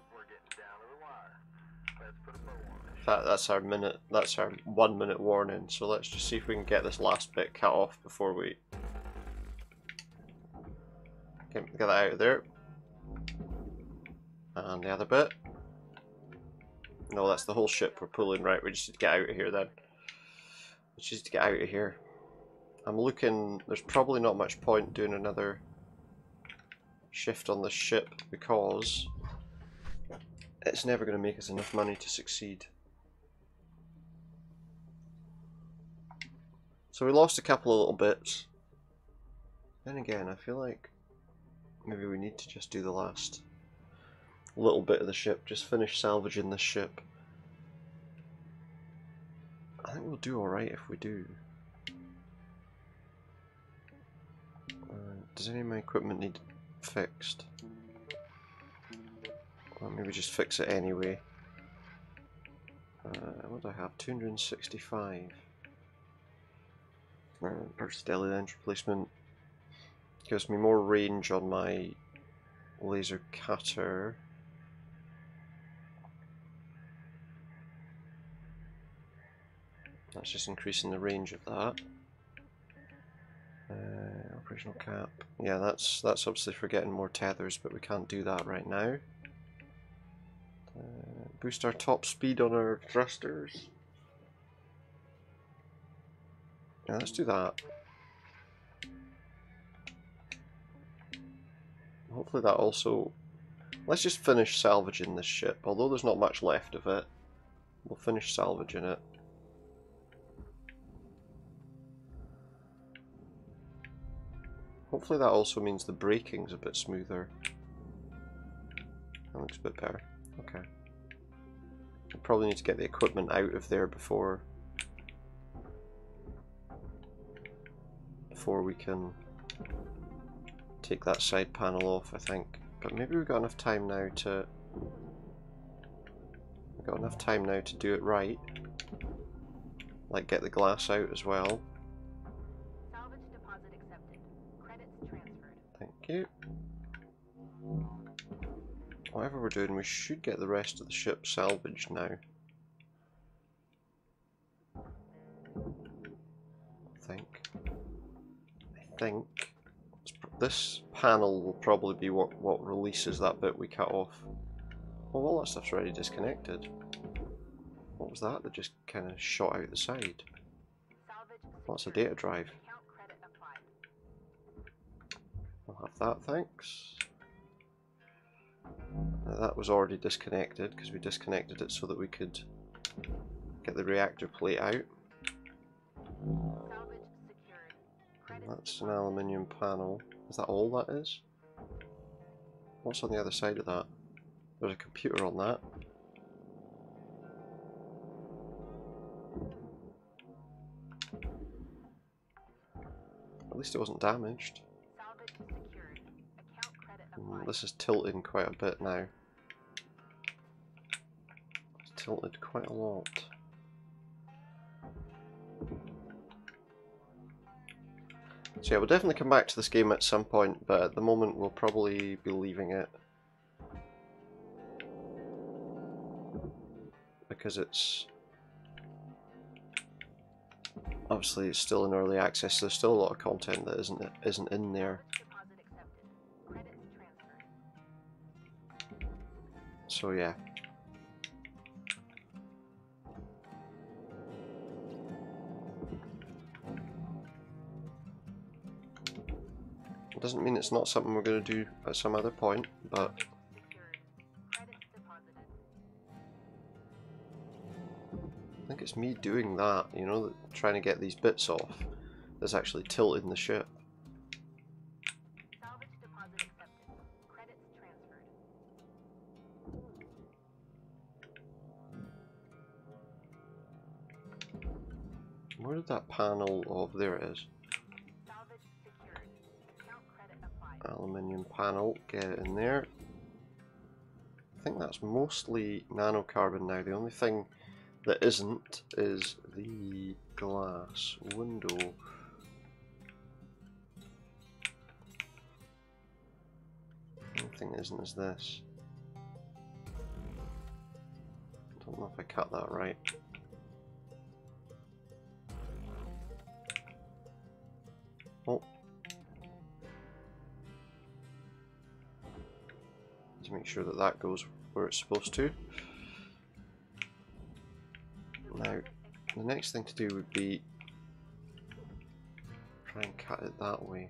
That's our minute. That's our 1 minute warning. So let's just see if we can get this last bit cut off before we get that out of there. And the other bit. No, that's the whole ship we're pulling. Right, we just need to get out of here then. We just need to get out of here. I'm looking. There's probably not much point doing another shift on the ship because it's never going to make us enough money to succeed. So we lost a couple of little bits. Then again, I feel like maybe we need to just do the last little bit of the ship. Just finish salvaging this ship. I think we'll do alright if we do. Does any of my equipment need fixed? Or maybe just fix it anyway. What do I have? 265. Purchase daily lens replacement. Gives me more range on my laser cutter. That's just increasing the range of that. Operational cap. Yeah, that's obviously for getting more tethers, but we can't do that right now. Boost our top speed on our thrusters. Yeah, let's do that. Hopefully that also... Let's just finish salvaging this ship. Although there's not much left of it, we'll finish salvaging it. Hopefully that also means the braking's a bit smoother. That looks a bit better. Okay. I probably need to get the equipment out of there before we can take that side panel off, I think. But maybe we've got enough time now to do it right. Like get the glass out as well. Salvage deposit accepted. Credits transferred. Thank you. Whatever we're doing, we should get the rest of the ship salvaged now. I think this panel will probably be what releases that bit we cut off. Oh, all that stuff's already disconnected. What was that that just kind of shot out the side? Salvage What's a data drive? account credit applied. I'll have that, thanks. Now that was already disconnected because we disconnected it so that we could get the reactor plate out. Salvage secured. Credits That's an aluminium panel. Is that all that is? What's on the other side of that? There's a computer on that. At least it wasn't damaged. Salvage secured. Account credit applied. This is tilting quite a bit now. It's tilted quite a lot. So yeah, we'll definitely come back to this game at some point, but at the moment we'll probably be leaving it. Because it's... obviously it's still in early access, so there's still a lot of content that isn't in there. Deposit accepted. Credits transferred. So yeah. It doesn't mean it's not something we're going to do at some other point, but Secured. Credits deposited. I think it's me doing that, you know, trying to get these bits off, that's actually tilting the ship. Salvage deposit accepted. Credits transferred. Where did that panel of... there it is. Salvage secured. Account credit applied. Aluminium panel, get it in there. I think that's mostly nanocarbon now. The only thing that isn't is the glass window. The only thing that isn't is this. I don't know if I cut that right. Oh. To make sure that that goes where it's supposed to. Now, the next thing to do would be try and cut it that way.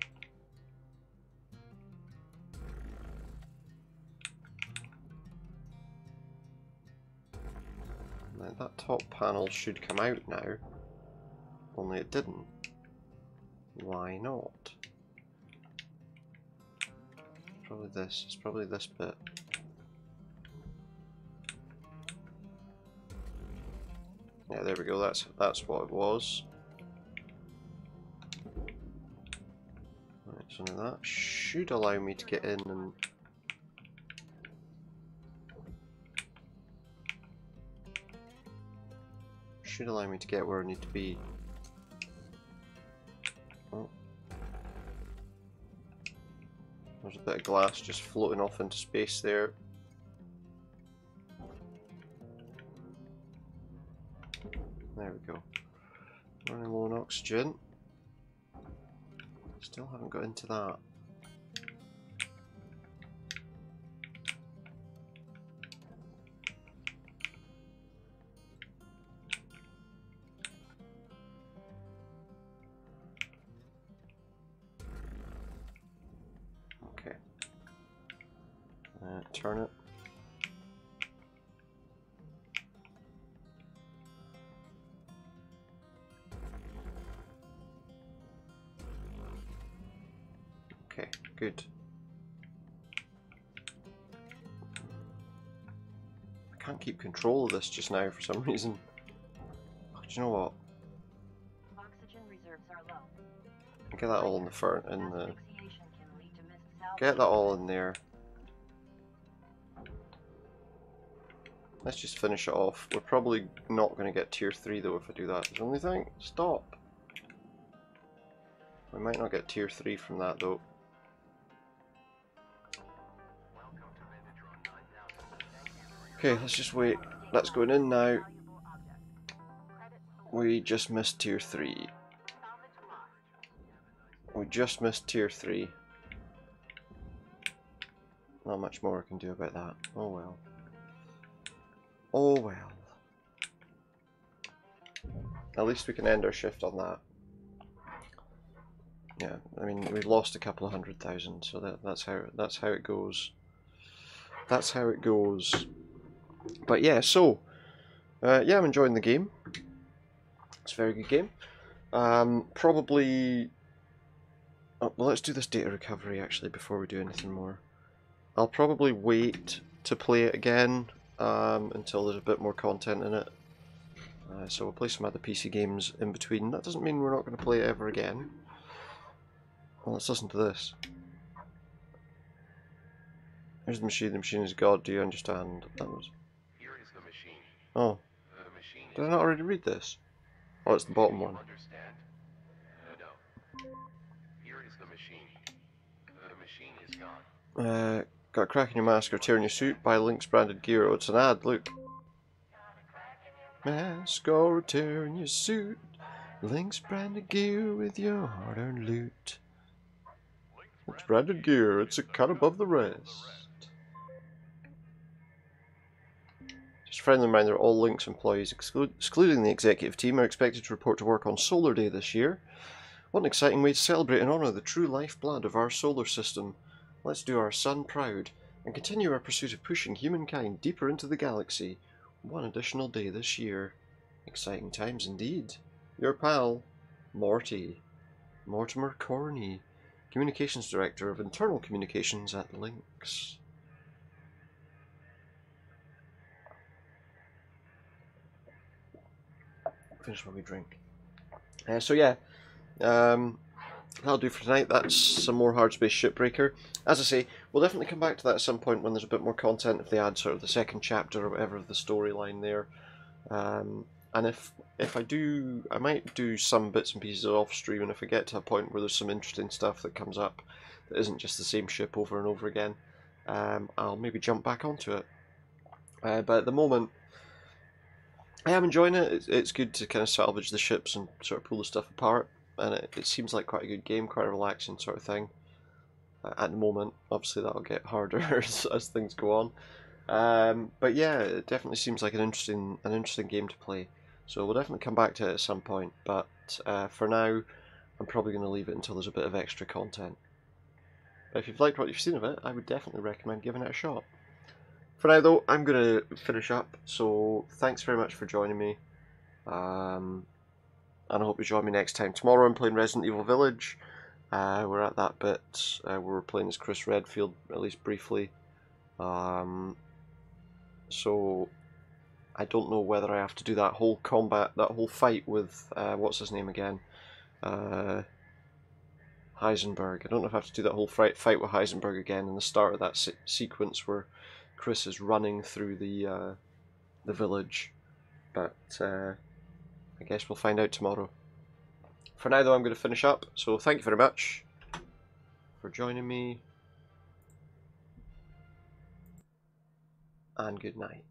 Now that top panel should come out now, only it didn't. Why not? Probably this. It's probably this bit. Yeah, there we go. That's what it was. Right, so now that should allow me to get in and should allow me to get where I need to be. Oh. There's a bit of glass just floating off into space there. There we go. Running low on oxygen. Still haven't got into that. Okay. Turn it. Good. I can't keep control of this just now for some reason. Oh, do you know what? Oxygen reserves are low. Get that all in the front, in the. Asphyxiation can lead to missed salvage. Get that all in there. Let's just finish it off. We're probably not going to get tier 3 though if I do that. Is the only thing. Stop. We might not get tier 3 from that though. Okay, let's just wait. That's going in now. We just missed tier 3. We just missed tier 3. Not much more I can do about that. Oh well. Oh well. At least we can end our shift on that. Yeah, I mean we've lost a couple of 100,000, so that's how it goes. That's how it goes. But yeah, so yeah, I'm enjoying the game. It's a very good game. Probably. Oh, well, let's do this data recovery actually before we do anything more. I'll probably wait to play it again until there's a bit more content in it. So we'll play some other PC games in between. That doesn't mean we're not going to play it ever again. Well, let's listen to this. Here's the machine. The machine is God. Do you understand? That was. Here is the machine. Oh. The machine Did I not already read this? Oh, it's the bottom one. Understand? No. Here is the machine. The machine is gone. Got a crack in your mask or tear in your suit? Buy Link's branded gear. Oh, it's an ad. Look. Mask or tear in your suit. Link's branded gear with your hard-earned loot. Link's branded gear. It's a cut above the rest. Just a friendly reminder, all Link's employees, excluding the executive team, are expected to report to work on Solar Day this year. What an exciting way to celebrate and honour the true lifeblood of our solar system. Let's do our sun proud and continue our pursuit of pushing humankind deeper into the galaxy. One additional day this year. Exciting times indeed. Your pal, Mortimer Corney, Communications Director of Internal Communications at Lynx. Finish while we drink. So yeah, that'll do for tonight. That's some more Hardspace Shipbreaker. As I say, we'll definitely come back to that at some point when there's a bit more content, if they add sort of the second chapter or whatever of the storyline there. And if I do, I might do some bits and pieces off stream, and if I get to a point where there's some interesting stuff that comes up that isn't just the same ship over and over again, I'll maybe jump back onto it. But at the moment, I am enjoying it. It's good to kind of salvage the ships and sort of pull the stuff apart, and it seems like quite a good game, quite a relaxing sort of thing. At the moment, obviously that'll get harder as things go on. But yeah, it definitely seems like an interesting game to play. So we'll definitely come back to it at some point. But for now, I'm probably going to leave it until there's a bit of extra content. But if you've liked what you've seen of it, I would definitely recommend giving it a shot. For now though, I'm going to finish up, so thanks very much for joining me, and I hope you join me next time. Tomorrow I'm playing Resident Evil Village. We're at that bit where we're playing as Chris Redfield, at least briefly. So I don't know whether I have to do that whole fight with, what's his name again? Heisenberg. I don't know if I have to do that whole fight with Heisenberg again in the start of that sequence where Chris is running through the village, but I guess we'll find out tomorrow. For now though, I'm going to finish up, so thank you very much for joining me, and good night.